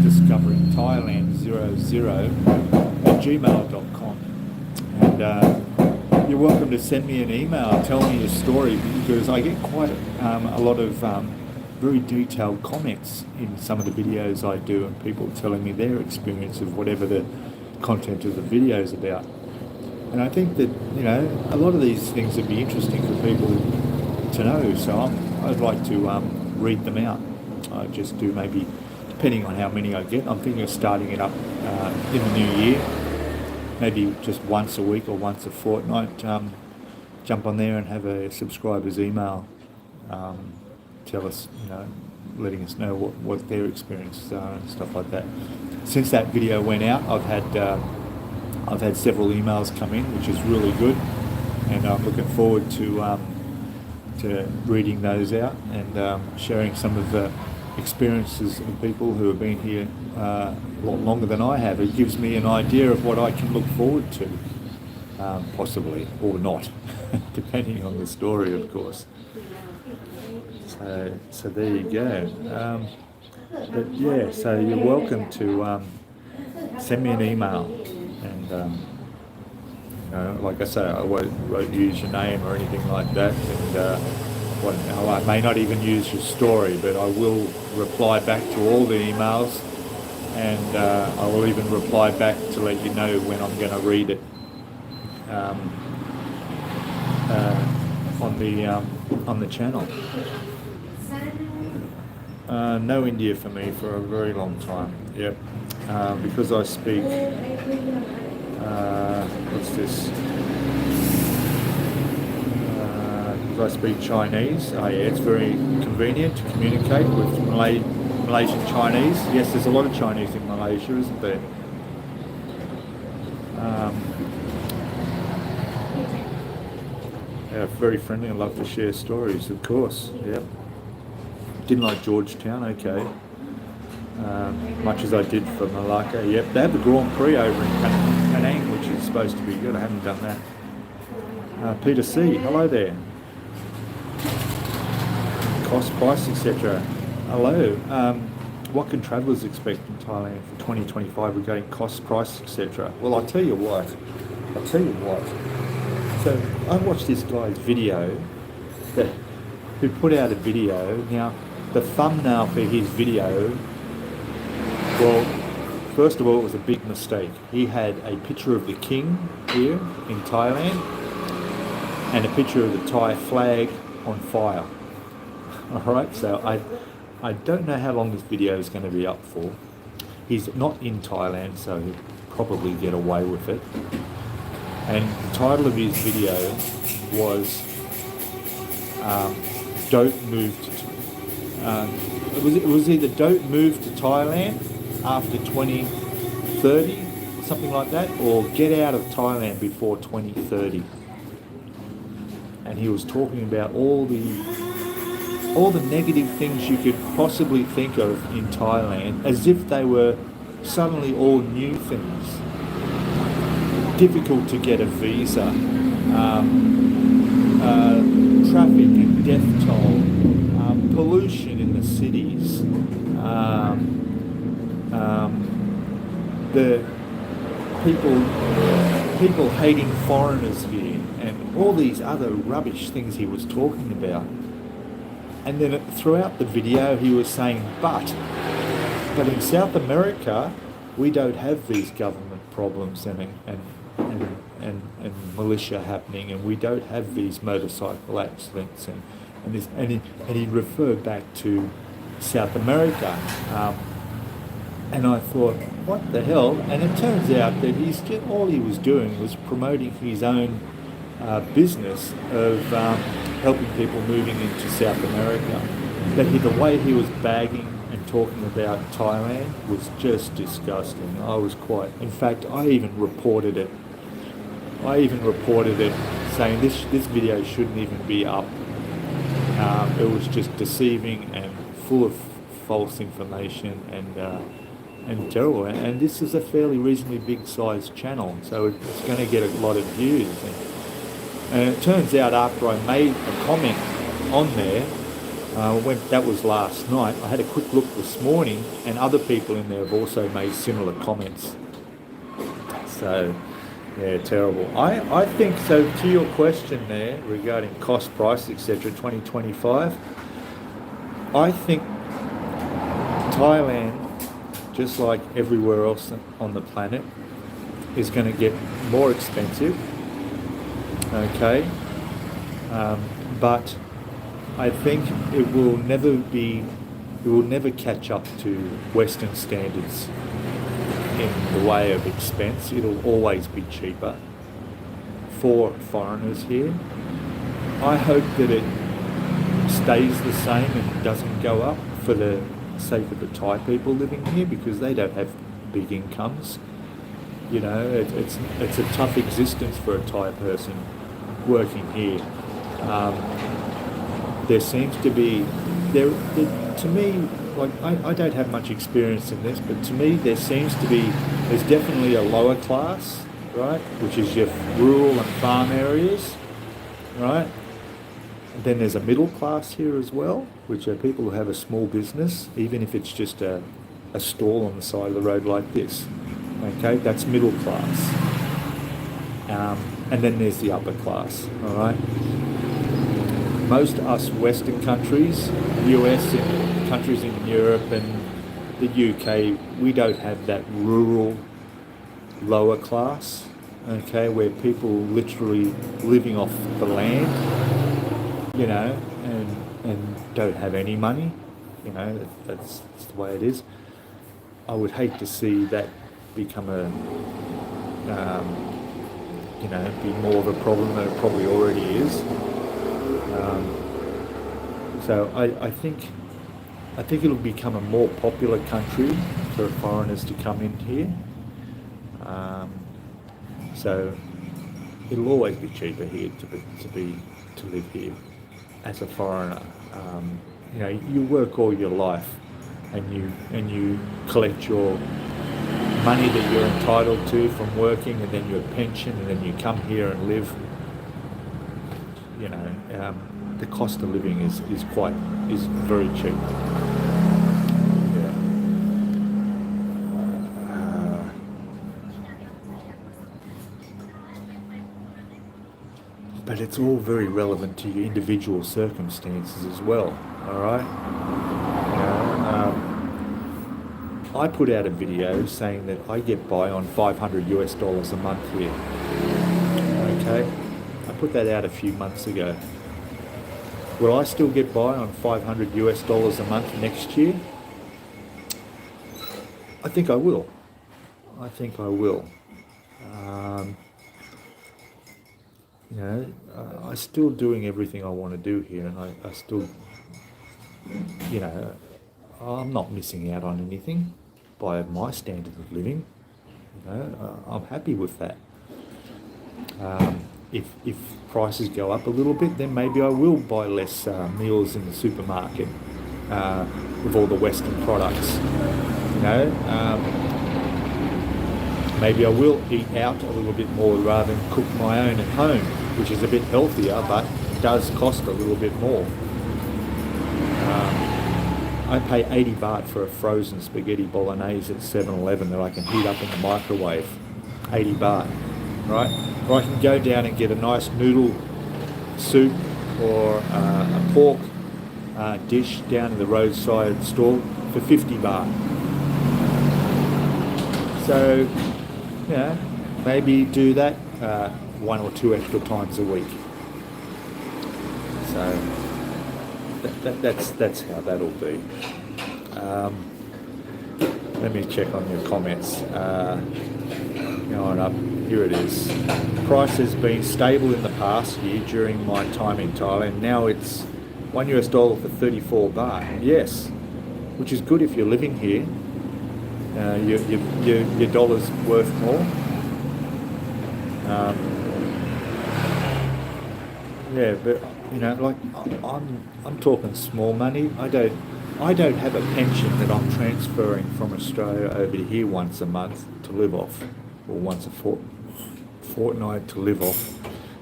discoveringthailand00@gmail.com, and you're welcome to send me an email, tell me your story, because I get quite a lot of very detailed comments in some of the videos I do, and people telling me their experience of whatever the content of the video is about. And I think that, you know, a lot of these things would be interesting for people to know, so I'd like to read them out. I just do, maybe, depending on how many I get. I'm thinking of starting it up in the new year, maybe just once a week or once a fortnight. Jump on there and have a subscriber's email, tell us, you know, letting us know what their experiences are and stuff like that. Since that video went out, I've had several emails come in, which is really good, and I'm looking forward to reading those out and sharing some of the experiences of people who have been here a lot longer than I have. It gives me an idea of what I can look forward to, possibly, or not, depending on the story, of course. So there you go. But yeah, so you're welcome to send me an email, and you know, like I say, I won't use your name or anything like that, and I may not even use your story, but I will reply back to all the emails, and I will even reply back to let you know when I'm going to read it on the channel. No India for me for a very long time. Yep, because I speak. What's this? Because I speak Chinese. Oh yeah, it's very convenient to communicate with Malaysian Chinese. Yes, there's a lot of Chinese in Malaysia, isn't there? Yeah, very friendly. I love to share stories, of course. Yep. Didn't like Georgetown, okay. Much as I did for Malacca. Yep, they have the Grand Prix over in Penang, which is supposed to be good. I haven't done that. Peter C, hello there. Cost, price, etc. Hello. What can travellers expect in Thailand for 2025 regarding cost, price, etc.? Well, I'll tell you what. So I watched this guy's video who put out a video. Now, the thumbnail for his video, well, first of all, it was a big mistake. He had a picture of the king here in Thailand and a picture of the Thai flag on fire. Alright, so I don't know how long this video is going to be up for. He's not in Thailand, so he'll probably get away with it. And the title of his video was Don't Move to it was either Don't Move to Thailand after 2030, something like that, or Get Out of Thailand before 2030. And he was talking about all the negative things you could possibly think of in Thailand, as if they were suddenly all new things. Difficult to get a visa, traffic and death toll, pollution in the cities, the people hating foreigners here, and all these other rubbish things he was talking about. And then throughout the video he was saying, but in South America we don't have these government problems and militia happening, and we don't have these motorcycle accidents and he referred back to South America. And I thought, what the hell? And it turns out that all he was doing was promoting his own business of helping people moving into South America. But the way he was bagging and talking about Thailand was just disgusting. In fact, I even reported it. Saying this video shouldn't even be up. It was just deceiving and full of false information and terrible. And this is a fairly reasonably big sized channel, so it's going to get a lot of views. And it turns out after I made a comment on there, that was last night, I had a quick look this morning, and other people in there have also made similar comments. So, yeah, terrible. I think, so to your question there regarding cost, price, etc., 2025, I think Thailand, just like everywhere else on the planet, is going to get more expensive. Okay, but I think it will never catch up to Western standards in the way of expense. It'll always be cheaper for foreigners here. I hope that it stays the same and doesn't go up for the sake of the Thai people living here, because they don't have big incomes. You know, it's a tough existence for a Thai person working here. There seems to be, to me, like I don't have much experience in this, but to me there's definitely a lower class, right, which is your rural and farm areas, right? And then there's a middle class here as well, which are people who have a small business, even if it's just a stall on the side of the road like this. Okay, that's middle class. And then there's the upper class, all right? Most us Western countries, US and countries in Europe and the UK, we don't have that rural lower class, okay, where people literally living off the land, you know, and don't have any money, you know, that's the way it is. I would hate to see that become be more of a problem than it probably already is. So I think it'll become a more popular country for foreigners to come in here. So it'll always be cheaper here to live here as a foreigner. You know, you work all your life, and you collect your money that you're entitled to from working, and then your pension, and then you come here and live. You know, the cost of living is very cheap. Yeah. But it's all very relevant to your individual circumstances as well. All right. I put out a video saying that I get by on $500 a month here. Okay, I put that out a few months ago. Will I still get by on $500 a month next year? I think I will. You know, I'm still doing everything I want to do here, and I still, you know, I'm not missing out on anything by my standard of living. You know, I'm happy with that. If prices go up a little bit, then maybe I will buy less meals in the supermarket with all the Western products. You know, maybe I will eat out a little bit more rather than cook my own at home, which is a bit healthier, but does cost a little bit more. I pay 80 baht for a frozen spaghetti bolognese at 7-Eleven that I can heat up in the microwave. 80 baht, right? Or I can go down and get a nice noodle soup or a pork dish down in the roadside stall for 50 baht. So, maybe do that 1 or 2 extra times a week. So that's how that'll be. Let me check on your comments. Going up, here it is. Price has been stable in the past year during my time in Thailand. Now it's $1 for 34 baht. Yes, which is good if you're living here. Your dollar's worth more. But like I'm talking small money. I don't have a pension that I'm transferring from Australia over here once a month to live off, or once a fortnight to live off.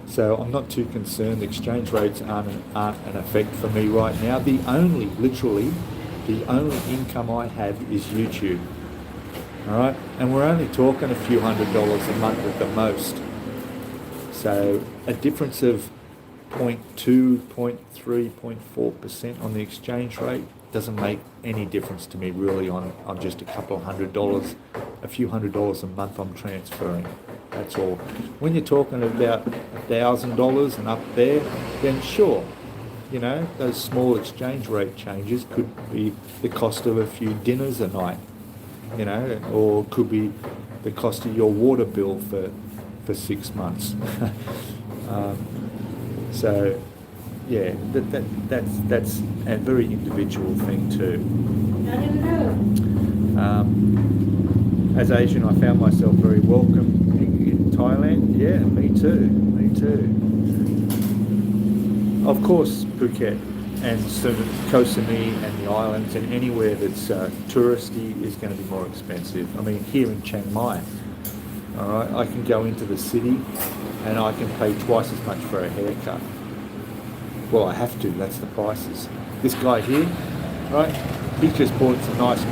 So I'm not too concerned. The exchange rates aren't an effect for me right now. Literally, the only income I have is YouTube. All right, and we're only talking a few $100s a month at the most. So a difference of 0.2, 0.3, 0.4% on the exchange rate doesn't make any difference to me really on just a couple of $100, a few $100s a month I'm transferring. That's all. When you're talking about $1,000 and up there, then sure, those small exchange rate changes could be the cost of a few dinners a night, or could be the cost of your water bill for 6 months. So, that's a very individual thing too. As Asian, I found myself very welcome in Thailand. Yeah, me too. Of course, Phuket and Koh Samui and the islands and anywhere that's touristy is going to be more expensive. I mean, here in Chiang Mai, all right, I can go into the city and I can pay twice as much for a haircut. Well, I have to, that's the prices. This guy here, right, he just bought some nice,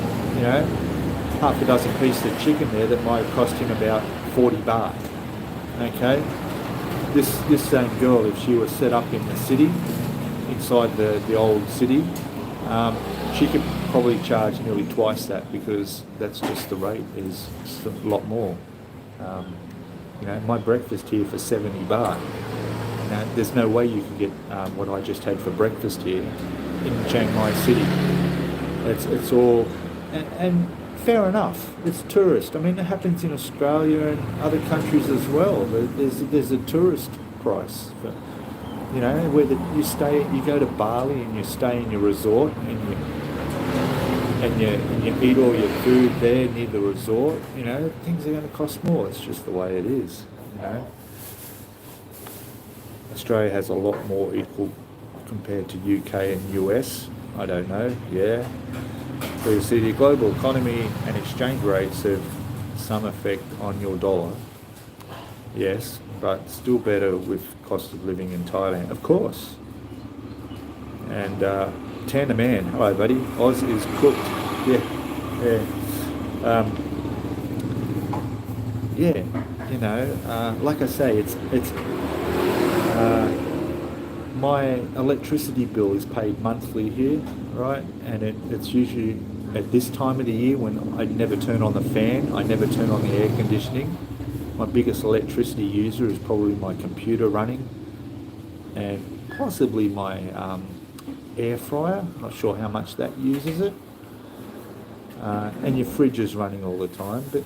half a dozen pieces of chicken there that might have cost him about 40 baht. Okay? This same girl, if she was set up in the city, inside the old city, she could probably charge nearly twice that, because that's just the rate is just a lot more. My breakfast here for 70 baht. There's no way you can get what I just had for breakfast here in Chiang Mai City. It's all, and fair enough, it's tourist. I mean, it happens in Australia and other countries as well. There's a tourist price for, where you stay, you go to Bali and you stay in your resort and you eat all your food there near the resort. Things are going to cost more. It's just the way it is. Australia has a lot more equal compared to UK and US. I don't know. Yeah. So you see, the global economy and exchange rates have some effect on your dollar. Yes, but still better with cost of living in Thailand, of course. And Tana Man, hello buddy. Oz is cooked. Yeah. Like I say, it's my electricity bill is paid monthly here, right? And it's usually at this time of the year when I never turn on the fan, I never turn on the air conditioning. My biggest electricity user is probably my computer running, and possibly my air fryer. Not sure how much that uses it. And your fridge is running all the time, but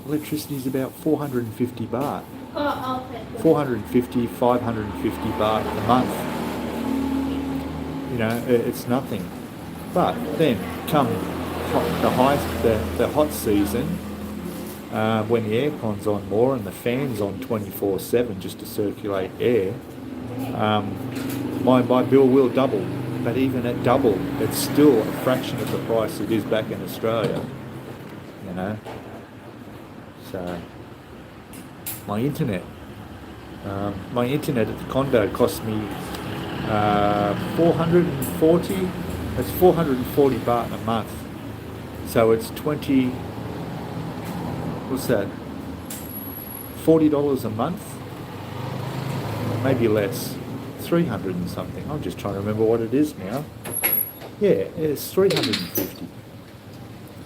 electricity is about 450 baht. 450, 550 baht a month. It's nothing. But then come the hot season, when the aircon's on more and the fan's on 24/7 just to circulate air, my bill will double. But even at double, it's still a fraction of the price it is back in Australia. So my internet My internet at the condo cost me 440. It's 440 baht a month. So it's 20. What's that? $40 a month, maybe less. 300 and something. I'm just trying to remember what it is now. Yeah, it's 350.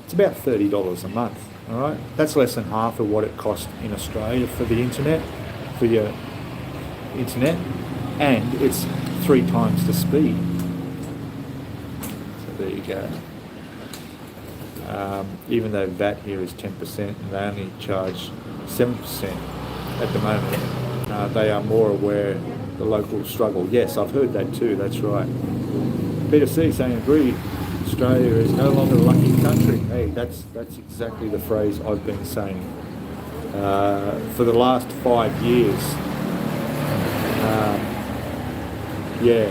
It's about $30 a month. All right, that's less than half of what it costs in Australia for the internet, for your internet, and it's 3 times the speed. So there you go. Even though VAT here is 10% and they only charge 7% at the moment, they are more aware of the local struggle. Yes, I've heard that too, that's right. Peter C saying agree, Australia is no longer a lucky country. Hey, that's exactly the phrase I've been saying for the last 5 years. Yeah,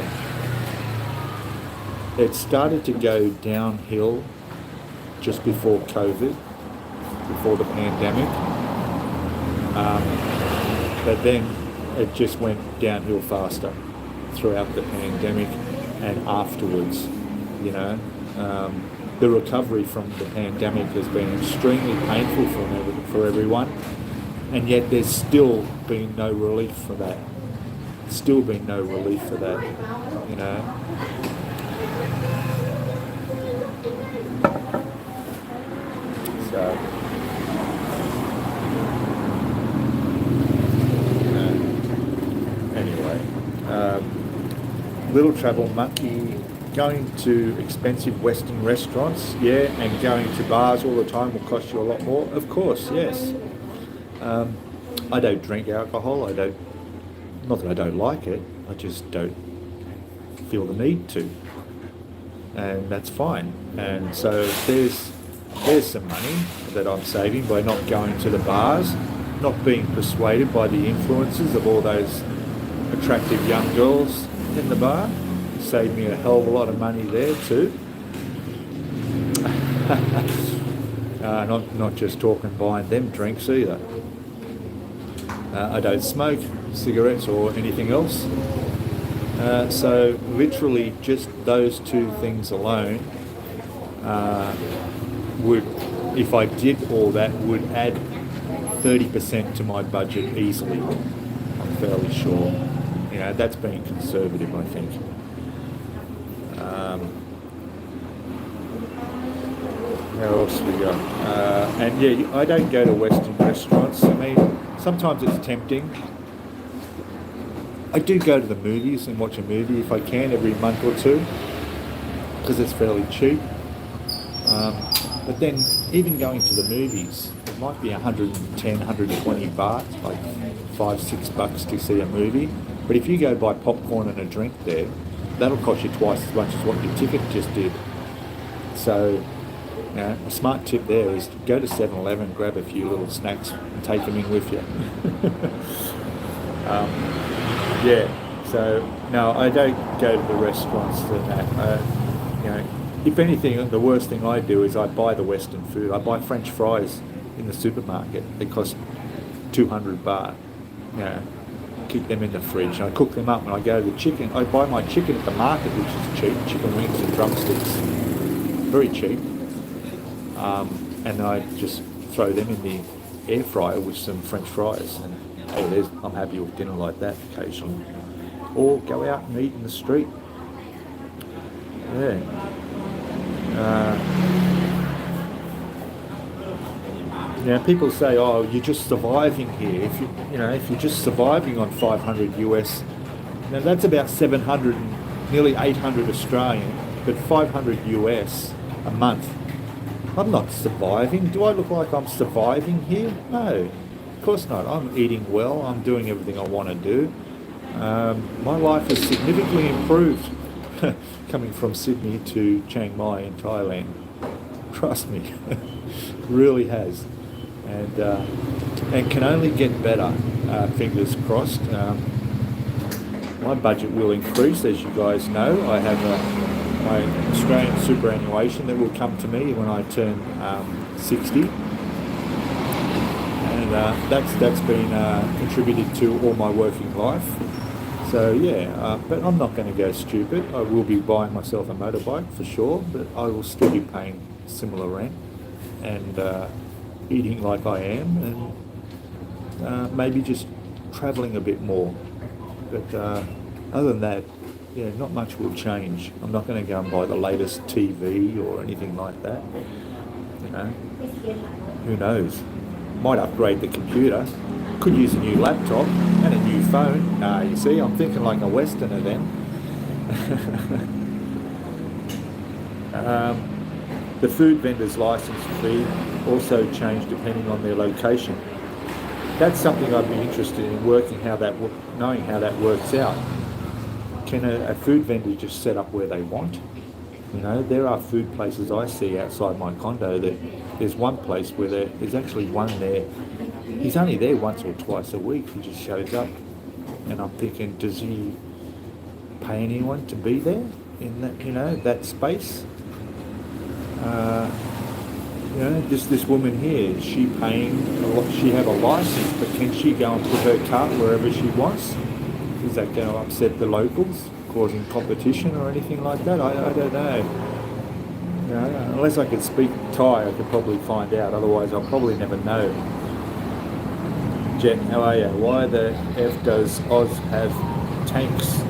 it started to go downhill just before COVID, before the pandemic, but then it just went downhill faster throughout the pandemic and afterwards. You know, the recovery from the pandemic has been extremely painful for everyone, and yet there's still been no relief for that. Still been no relief for that, you know. So, anyway, Little Travel Monkey, going to expensive Western restaurants, yeah, and going to bars all the time will cost you a lot more. Of course, yes. I don't drink alcohol. Not that I don't like it, I just don't feel the need to, and that's fine. And so there's some money that I'm saving by not going to the bars, not being persuaded by the influences of all those attractive young girls in the bar. Saved me a hell of a lot of money there too. Not just talking buying them drinks either. I don't smoke cigarettes or anything else. So literally just those 2 things alone would, if I did all that, would add 30% to my budget easily. I'm fairly sure. You know, that's being conservative, I think. How else we got? And yeah, I don't go to Western restaurants. I mean, sometimes it's tempting. I do go to the movies and watch a movie if I can every month or 2, because it's fairly cheap. But then even going to the movies, it might be 110, 120 baht, like $5-6 to see a movie. But if you go buy popcorn and a drink there, that'll cost you twice as much as what your ticket just did. So, you know, a smart tip there is go to 7-Eleven, grab a few little snacks and take them in with you. Yeah, so no, I don't go to the restaurants and that. You know, if anything, the worst thing I do is I buy the Western food. I buy French fries in the supermarket. They cost 200 baht. You know, keep them in the fridge. And I cook them up and I go to the chicken. I buy my chicken at the market, which is cheap. Chicken wings and drumsticks, very cheap. And I just throw them in the air fryer with some French fries. And hey, I'm happy with dinner like that occasionally. Or go out and eat in the street. Yeah. People say, "Oh, you're just surviving here." If you're just surviving on 500 US, now that's about 700, nearly 800 Australian, but 500 US a month. I'm not surviving. Do I look like I'm surviving here? No, of course not. I'm eating well. I'm doing everything I want to do. My life has significantly improved coming from Sydney to Chiang Mai in Thailand. Trust me, really has, and can only get better. Fingers crossed. My budget will increase, as you guys know. I have my Australian superannuation that will come to me when I turn 60, and that's been contributed to all my working life. So yeah, but I'm not going to go stupid. I will be buying myself a motorbike for sure, but I will still be paying similar rent and eating like I am, and maybe just travelling a bit more. But other than that, yeah, not much will change. I'm not going to go and buy the latest TV or anything like that. You know, who knows? Might upgrade the computer. Could use a new laptop and a new phone. You see, I'm thinking like a Westerner then. The food vendor's license fee also changed depending on their location. That's something I'd be interested in knowing how that works out. Can a food vendor just set up where they want? You know, there are food places I see outside my condo that there's one place where there's actually one there. He's only there once or twice a week. He just shows up, and I'm thinking, does he pay anyone to be there in that that space? This woman here, is she paying? She have a license, but can she go and put her cart wherever she wants? Is that going to upset the locals, causing competition or anything like that? I don't know. Unless I could speak Thai, I could probably find out. Otherwise, I'll probably never know. Jet, how are you? Why the F does Oz have tanks?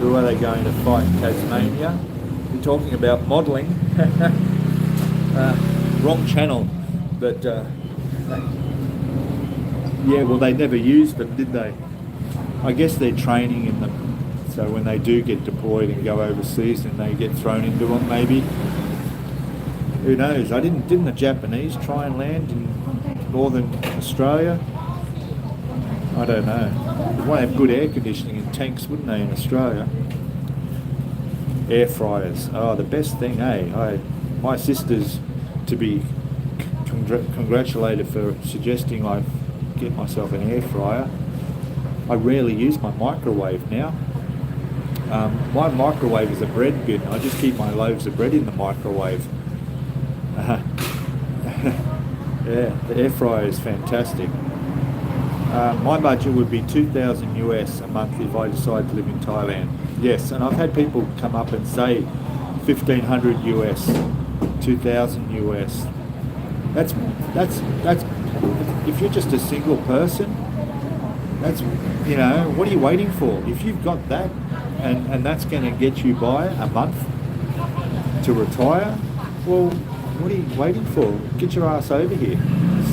Who are they going to fight? Tasmania? You're talking about modelling. Wrong channel. But, yeah, well, they never used them, did they? I guess they're training in them. So when they do get deployed and go overseas and they get thrown into them, maybe. Who knows? Didn't the Japanese try and land in northern Australia? I don't know. They might have good air conditioning in tanks, wouldn't they, in Australia? Air fryers. Oh, the best thing, eh? My sister's to be congratulated for suggesting I get myself an air fryer. I rarely use my microwave now. My microwave is a bread bin. I just keep my loaves of bread in the microwave. Yeah, the air fryer is fantastic. My budget would be $2,000 US a month if I decide to live in Thailand. Yes, and I've had people come up and say $1,500 US, $2,000 US. That's if you're just a single person, that's, what are you waiting for? If you've got that and that's going to get you by a month to retire, well, what are you waiting for? Get your ass over here.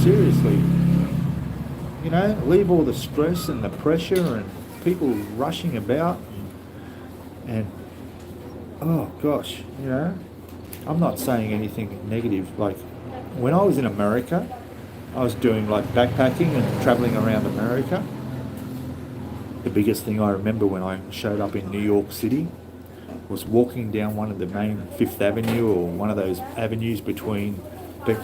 Seriously. Leave all the stress and the pressure and people rushing about and oh gosh, I'm not saying anything negative. Like when I was in America, I was doing like backpacking and traveling around America. The biggest thing I remember when I showed up in New York City was walking down one of the main Fifth Avenue or one of those avenues that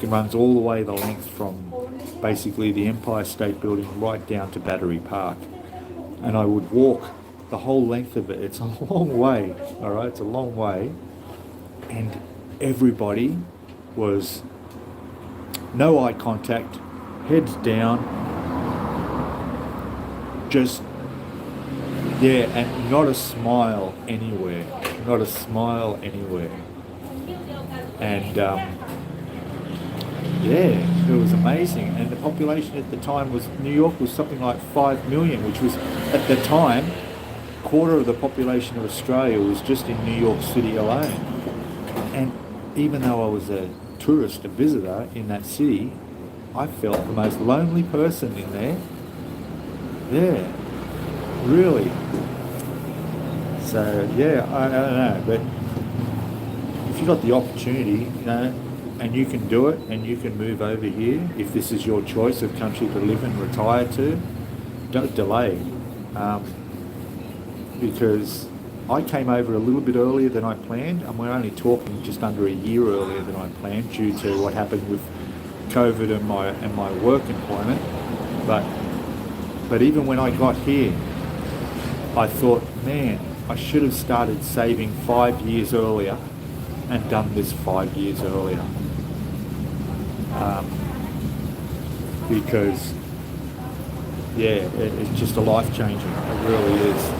runs all the way the length from basically the Empire State Building right down to Battery Park. And I would walk the whole length of it. It's a long way, all right? It's a long way. And everybody was no eye contact, heads down, just, yeah, and not a smile anywhere. Not a smile anywhere. And, yeah, it was amazing. And the population at the time New York was something like 5 million, which was, at the time, quarter of the population of Australia was just in New York City alone. And even though I was a tourist, a visitor in that city, I felt the most lonely person in there. Yeah, really. So, yeah, I don't know, but if you've got the opportunity, and you can do it, and you can move over here, if this is your choice of country to live and retire to, don't delay. Because I came over a little bit earlier than I planned, and we're only talking just under a year earlier than I planned due to what happened with COVID and my work employment. But even when I got here, I thought, man, I should have started saving 5 years earlier and done this 5 years earlier. Because yeah, it's just a life changing. It really is.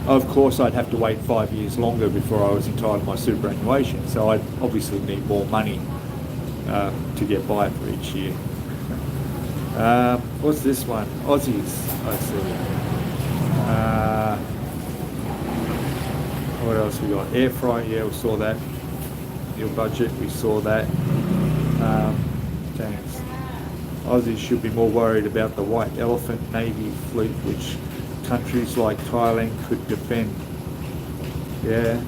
Of course, I'd have to wait 5 years longer before I was entitled to my superannuation, so I'd obviously need more money to get by for each year. What's this one? Aussies, I see. What else we got? Air fryer, yeah, we saw that. Your budget, we saw that. Thanks. Aussies should be more worried about the white elephant Navy fleet, which countries like Thailand could defend. Yeah.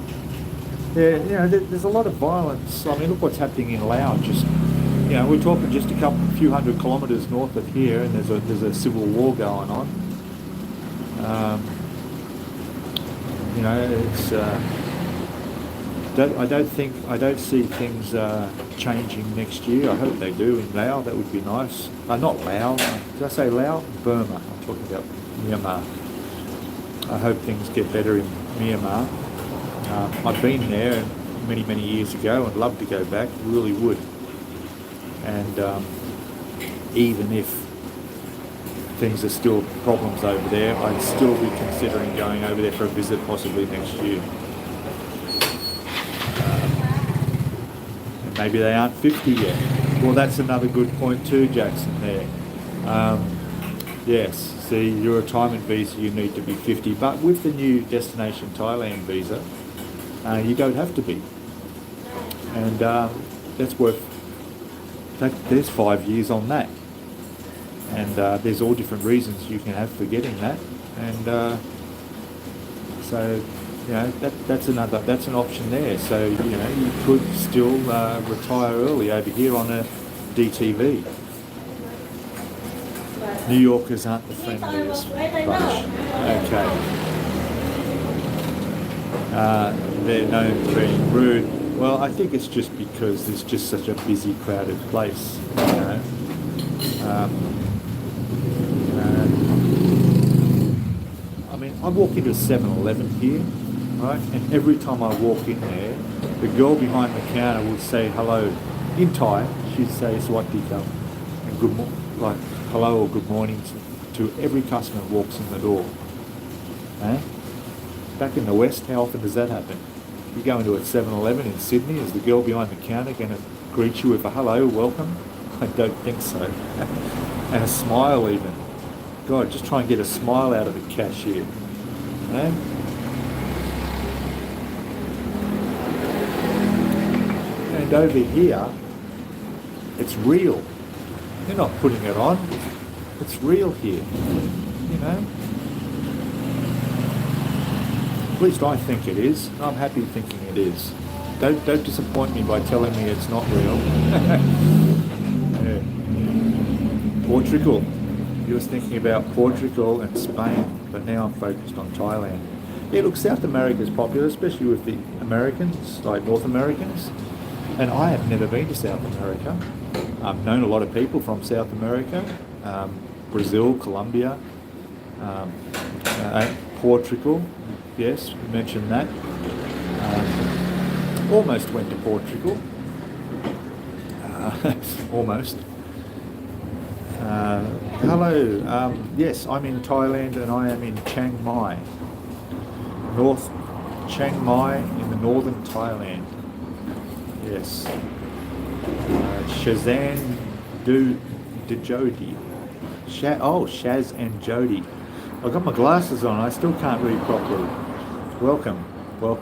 Yeah, you know, there's a lot of violence. I mean, look what's happening in Laos. Just, you know, we're talking just a few hundred kilometres north of here, and there's a civil war going on. You know, it's. I don't see things changing next year. I hope they do in Laos. That would be nice. Not Laos. Did I say Laos? Burma. I'm talking about Myanmar. I hope things get better in Myanmar. I've been there many years ago and love to go back. Really would. And even if things are still problems over there, I'd still be considering going over there for a visit possibly next year. And maybe they aren't 50 yet. Well, that's another good point too, Jackson, there. Yes, see, your retirement visa, you need to be 50, but with the new Destination Thailand visa, you don't have to be. And that's worth, there's 5 years on that. And there's all different reasons you can have for getting that. And so, you know, that's an option there. So, you know, you could still retire early over here on a DTV. New Yorkers aren't the friendliest bunch. Okay. They're known for being rude. Well, I think it's just because it's just such a busy, crowded place, you know. I mean, I walk into a 7-Eleven here, right? And every time I walk in there, the girl behind the counter would say hello in Thai. She'd say "Swatika" and good morning, like hello or good morning to every customer who walks in the door. Eh? Back in the West, how often does that happen? You go into a 7-Eleven in Sydney, is the girl behind the counter going to greet you with a hello, welcome? I don't think so. And a smile even. God, just try and get a smile out of the cashier. Eh? And over here, it's real. They're not putting it on. It's real here. You know? At least I think it is. I'm happy thinking it is. Don't disappoint me by telling me it's not real. Yeah. Portugal. You was thinking about Portugal and Spain, but now I'm focused on Thailand. Yeah, look, South America is popular, especially with the Americans, like North Americans. And I have never been to South America. I've known a lot of people from South America, Brazil, Colombia, Portugal. Yes, you mentioned that. Almost went to Portugal. Almost. Hello. Yes, I'm in Thailand and I am in Chiang Mai. North Chiang Mai in the northern Thailand. Yes. Shazan Jodi. Shaz and Jody. I've got my glasses on. I still can't read properly. Welcome,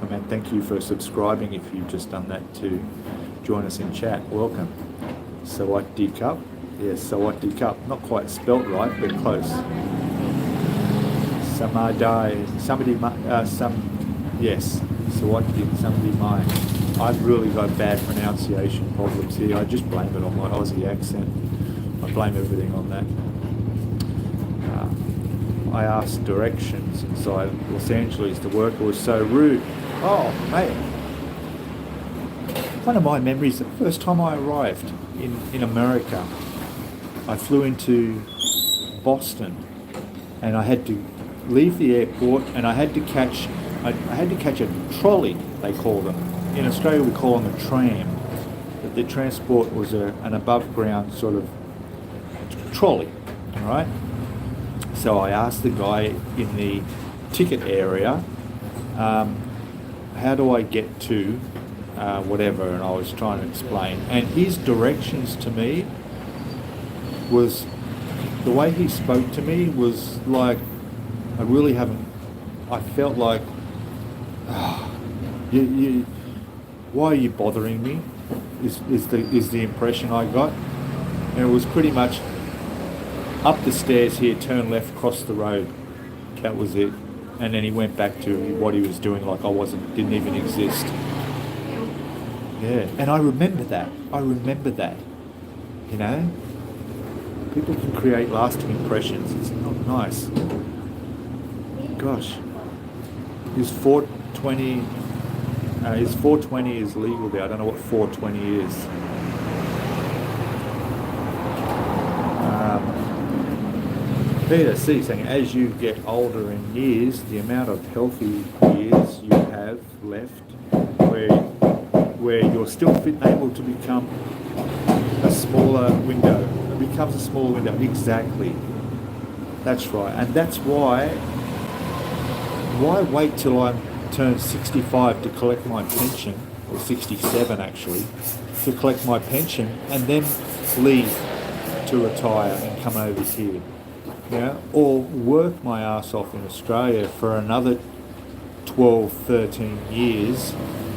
and thank you for subscribing if you've just done that to join us in chat. Welcome. Sawadee Cup. Yes, Sawadee Cup. Not quite spelt right, but close. Samadai. Yes. Sawadee. Somebody Mai. I've really got bad pronunciation problems here. I just blame it on my Aussie accent. I blame everything on that. I asked directions inside Los Angeles. The worker was so rude. Oh, mate. One of my memories, the first time I arrived in America, I flew into Boston and I had to leave the airport and I had to catch a trolley, they call them. In Australia we call them a tram. But the transport was an above ground sort of trolley. All right. So I asked the guy in the ticket area, how do I get to whatever, and I was trying to explain. And his directions to me was, the way he spoke to me was like, I felt like, why are you bothering me? Is the impression I got. And it was pretty much up the stairs here, turn left, cross the road. That was it. And then he went back to what he was doing, like I didn't even exist. Yeah, and I remember that. You know, people can create lasting impressions. It's not nice. Gosh, his 420 is legal there. I don't know what 420 is. Peter C saying, as you get older in years, the amount of healthy years you have left, where you're still fit and able to become a smaller window. It becomes a smaller window. Exactly. That's right. And that's why wait till I turn 65 to collect my pension, or 67 actually, to collect my pension, and then leave to retire and come over here. Yeah, or work my ass off in Australia for another 12, 13 years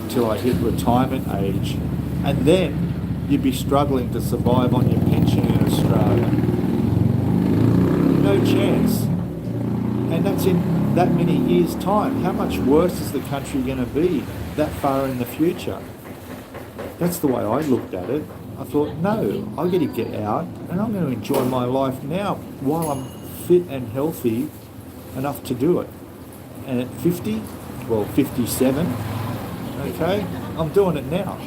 till I hit retirement age, and then you'd be struggling to survive on your pension in Australia. No chance. And that's in that many years' time. How much worse is the country going to be that far in the future? That's the way I looked at it. I thought, no, I've got to get out and I'm going to enjoy my life now while I'm fit and healthy enough to do it. And at 50, 57, okay, I'm doing it now.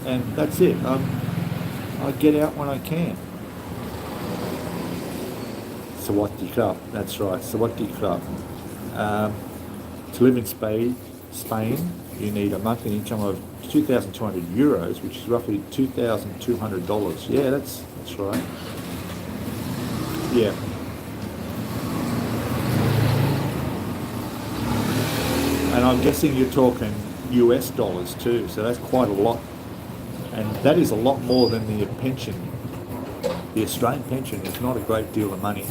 And that's it. I get out when I can. Sawati Club, that's right, Sawati Club. To live in Spain, you need a monthly income of 2,200 euros, which is roughly $2,200. Yeah, that's right. Yeah. And I'm guessing you're talking US dollars too, so that's quite a lot. And that is a lot more than the pension. The Australian pension is not a great deal of money,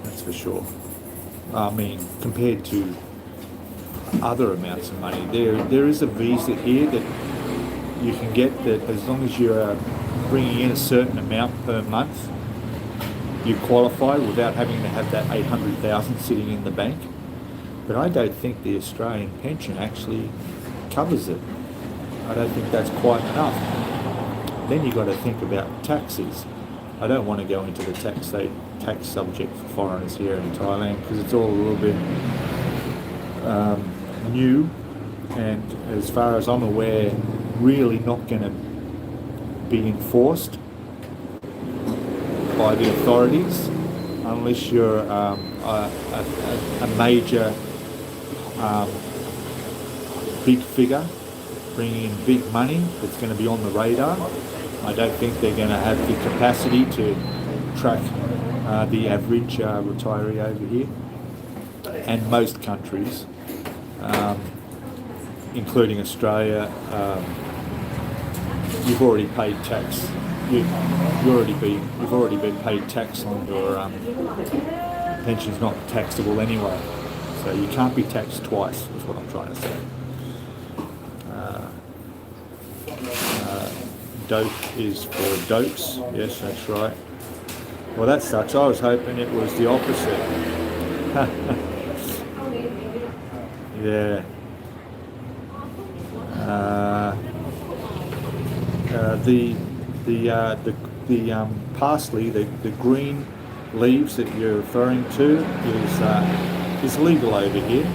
that's for sure. I mean, compared to other amounts of money. There is a visa here that you can get, that as long as you're bringing in a certain amount per month, you qualify without having to have that 800,000 sitting in the bank. But I don't think the Australian pension actually covers it. I don't think that's quite enough. Then you've got to think about taxes. I don't want to go into the tax subject for foreigners here in Thailand because it's all a little bit new, and as far as I'm aware, really not going to be enforced by the authorities unless you're a major big figure bringing in big money that's going to be on the radar. I don't think they're going to have the capacity to track the average retiree over here. And most countries, including Australia, you've already paid tax. You've already been paid tax on your pension's not taxable anyway, so you can't be taxed twice. Is what I'm trying to say. Dope is for dokes. Yes, that's right. Well, that sucks. I was hoping it was the opposite. Yeah. The parsley, the green leaves that you're referring to is legal over here.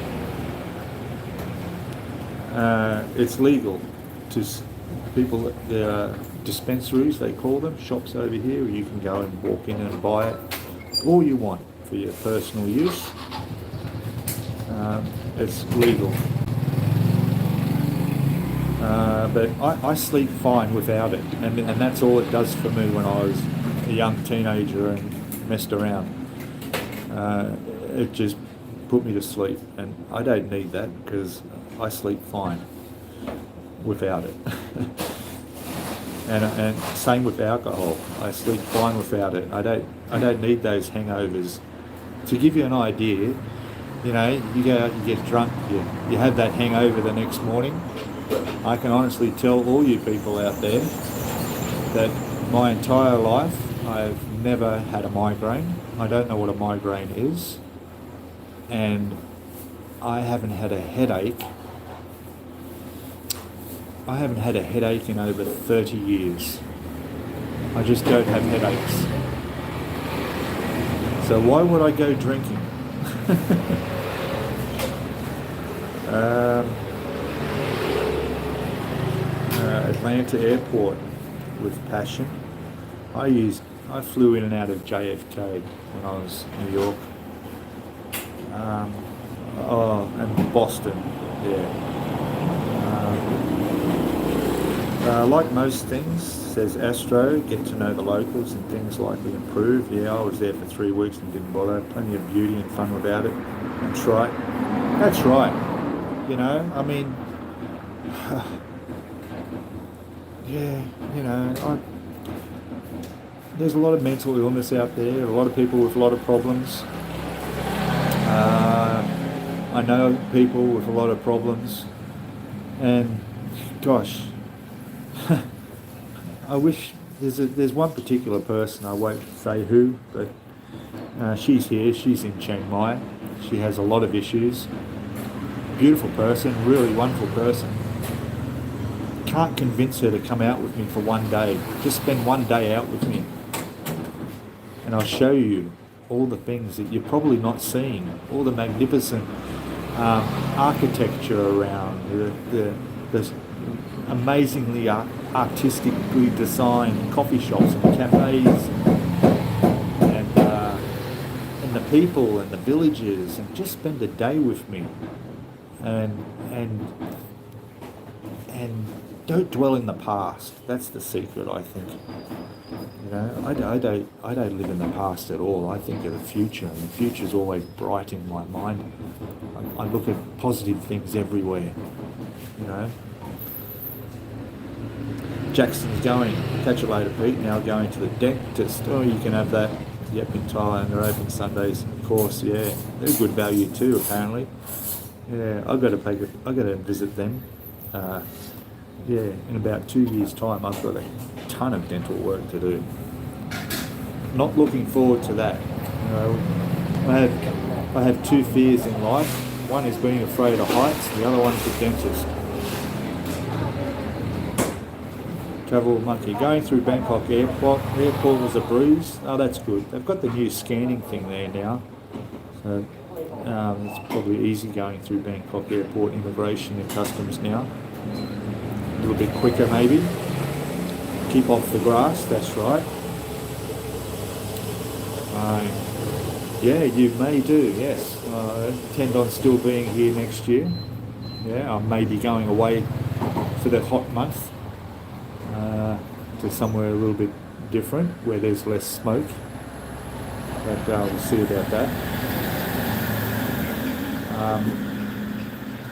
It's legal to people. There are dispensaries, they call them, shops over here where you can go and walk in and buy it all you want for your personal use. It's legal. But I sleep fine without it, and that's all it does for me when I was a young teenager and messed around. It just put me to sleep, and I don't need that because I sleep fine without it. and same with alcohol. I sleep fine without it. I don't need those hangovers. To give you an idea, you know, you go out, you get drunk, you have that hangover the next morning. I can honestly tell all you people out there that my entire life I've never had a migraine. I don't know what a migraine is, and I haven't had a headache. I haven't had a headache in over 30 years. I just don't have headaches. So why would I go drinking? Atlanta Airport with passion. I flew in and out of JFK when I was in New York. And Boston, yeah. Like most things, says Astro, get to know the locals and things likely improve. Yeah, I was there for 3 weeks and didn't bother. Plenty of beauty and fun without it. That's right. That's right. You know, I mean, yeah, you know, there's a lot of mental illness out there, a lot of people with a lot of problems. I know people with a lot of problems, and gosh, I wish there's one particular person, I won't say who, but she's here, she's in Chiang Mai, she has a lot of issues, beautiful person, really wonderful person. Can't convince her to come out with me for one day. Just spend one day out with me, and I'll show you all the things that you're probably not seeing, all the magnificent architecture around, the amazingly artistically designed coffee shops and cafes, and the people and the villages, and just spend a day with me, and don't dwell in the past. That's the secret, I think. You know, I don't live in the past at all. I think of the future, and the future's always bright in my mind. I look at positive things everywhere, you know. Jackson's going. Catch you later, Pete. Now going to the dentist. Oh, you can have that. Yep, in Thailand. They're open Sundays, of course. Yeah, they're good value too, apparently. Yeah, I've got to visit them. Yeah, in about 2 years' time, I've got a ton of dental work to do. Not looking forward to that. You know, I have two fears in life. One is being afraid of heights. The other one's the dentist. Travel monkey going through Bangkok Airport. Airport was a breeze. Oh, that's good. They've got the new scanning thing there now, so it's probably easy going through Bangkok Airport immigration and customs now. A little bit quicker maybe. Keep off the grass, that's right. Yeah, you may do, yes. I intend on still being here next year. Yeah, I may be going away for that hot month to somewhere a little bit different where there's less smoke. But we'll see about that.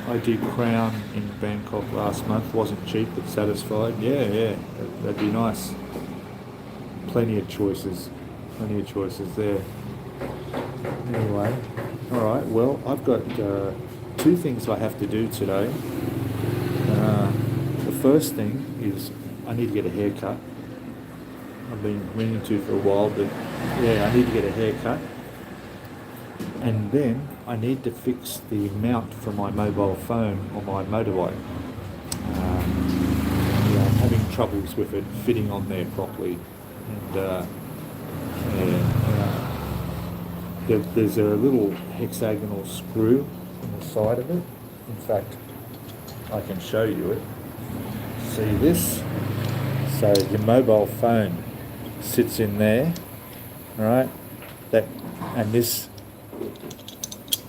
I did Crown in Bangkok last month. Wasn't cheap, but satisfied. Yeah, that'd be nice. Plenty of choices there. Anyway, all right. Well, I've got 2 things I have to do today. The first thing is I need to get a haircut. I've been meaning to for a while, but yeah, I need to get a haircut. And then I need to fix the mount for my mobile phone on my motorbike. Yeah, I'm having troubles with it fitting on there properly. And there's a little hexagonal screw on the side of it. In fact, I can show you it. See this? So your mobile phone sits in there, right? And this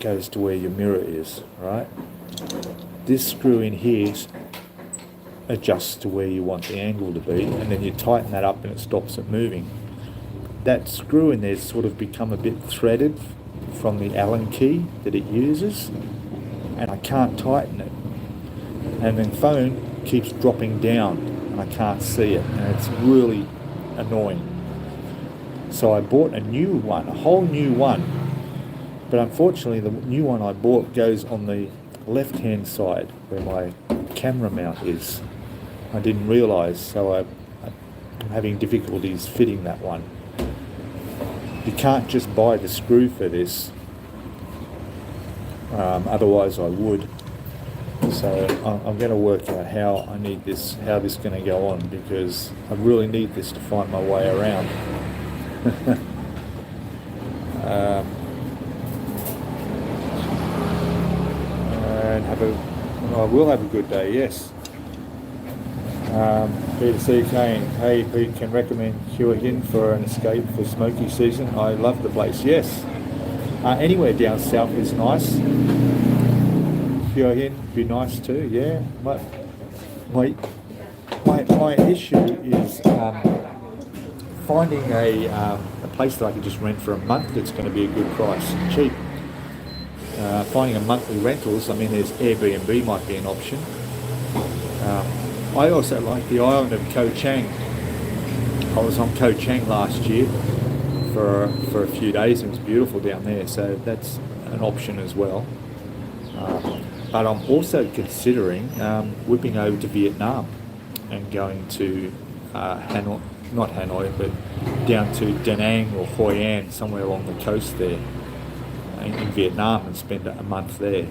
goes to where your mirror is, right? This screw in here adjusts to where you want the angle to be, and then you tighten that up and it stops it moving. that screw in there's sort of become a bit threaded from the Allen key that it uses, and I can't tighten it. And the phone keeps dropping down and I can't see it, and it's really annoying. So I bought a new one, a whole new one, but unfortunately the new one I bought goes on the left hand side where my camera mount is. I didn't realise, so I'm having difficulties fitting that one. You can't just buy the screw for this, otherwise I would. So I'm going to work out how this is going to go on, because I really need this to find my way around. And I will have a good day, yes. Peter C. Kane, hey Pete, can recommend Hua Hin for an escape for smoky season? I love the place, yes. Anywhere down south is nice. Hua Hin would be nice too, yeah. My issue is finding a place that I can just rent for a month that's going to be a good price, cheap. Finding a monthly rentals, I mean, there's Airbnb might be an option. I also like the island of Koh Chang. I was on Koh Chang last year for a few days. It was beautiful down there, so that's an option as well. But I'm also considering whipping over to Vietnam and going to Hanoi, not Hanoi, but down to Da Nang or Hoi An, somewhere along the coast there in Vietnam, and spend a month there.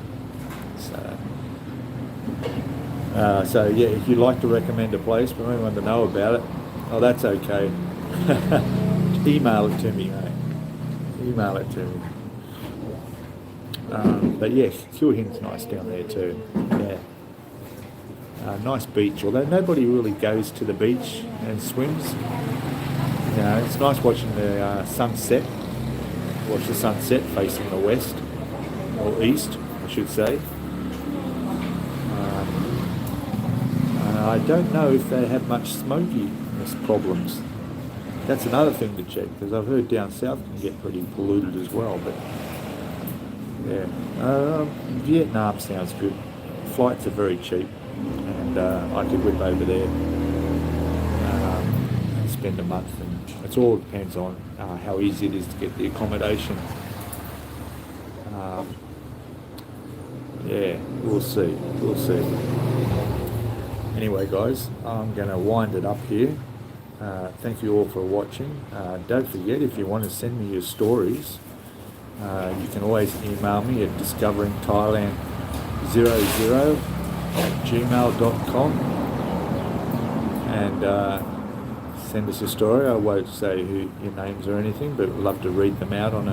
So yeah, if you'd like to recommend a place for anyone to know about it, oh, that's okay. Email it to me, mate. Email it to me. But yeah, Hua Hin's nice down there too. Yeah, nice beach. Although nobody really goes to the beach and swims. You know, it's nice watching the sunset. Watch the sunset facing the west or east, I should say. I don't know if they have much smokiness problems. That's another thing to check, because I've heard down south can get pretty polluted as well. But yeah, Vietnam sounds good. Flights are very cheap, and I could whip over there and spend a month. And it all depends on how easy it is to get the accommodation. Yeah, we'll see. We'll see. Anyway, guys, I'm going to wind it up here. Thank you all for watching. Don't forget, if you want to send me your stories, you can always email me at discoveringthailand00@gmail.com and send us a story. I won't say who your names or anything, but we'd love to read them out on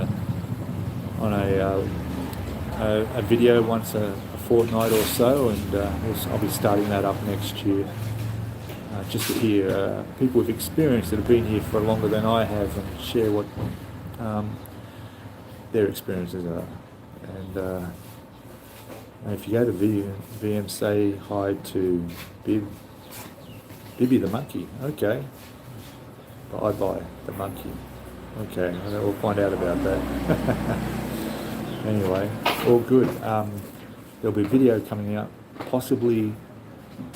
a video once a fortnight or so, and I'll be starting that up next year, just to hear people with experience that have been here for longer than I have, and share what their experiences are. And if you go to VM, say hi to Bibby the monkey. Okay, bye the monkey. Okay, we'll find out about that. Anyway, all good. There'll be a video coming out possibly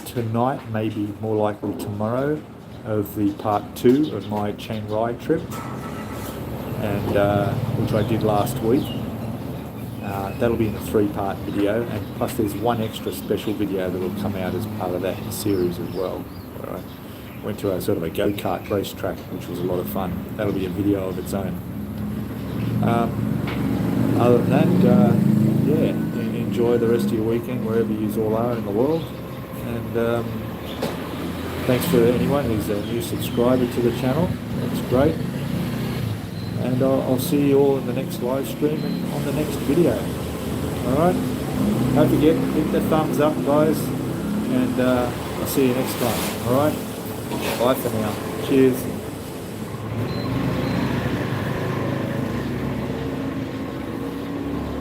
tonight, maybe more likely tomorrow, of the part 2 of my Chiang Mai trip, and which I did last week. That'll be in a 3-part video, and plus there's one extra special video that will come out as part of that series as well, where I went to a sort of a go-kart race track, which was a lot of fun. That'll be a video of its own. Other than that, yeah, enjoy the rest of your weekend wherever you all are in the world, and thanks for anyone who's a new subscriber to the channel. That's great, and I'll see you all in the next live stream and on the next video. Alright, don't forget, hit the thumbs up, guys, and I'll see you next time. Alright, bye for now. Cheers.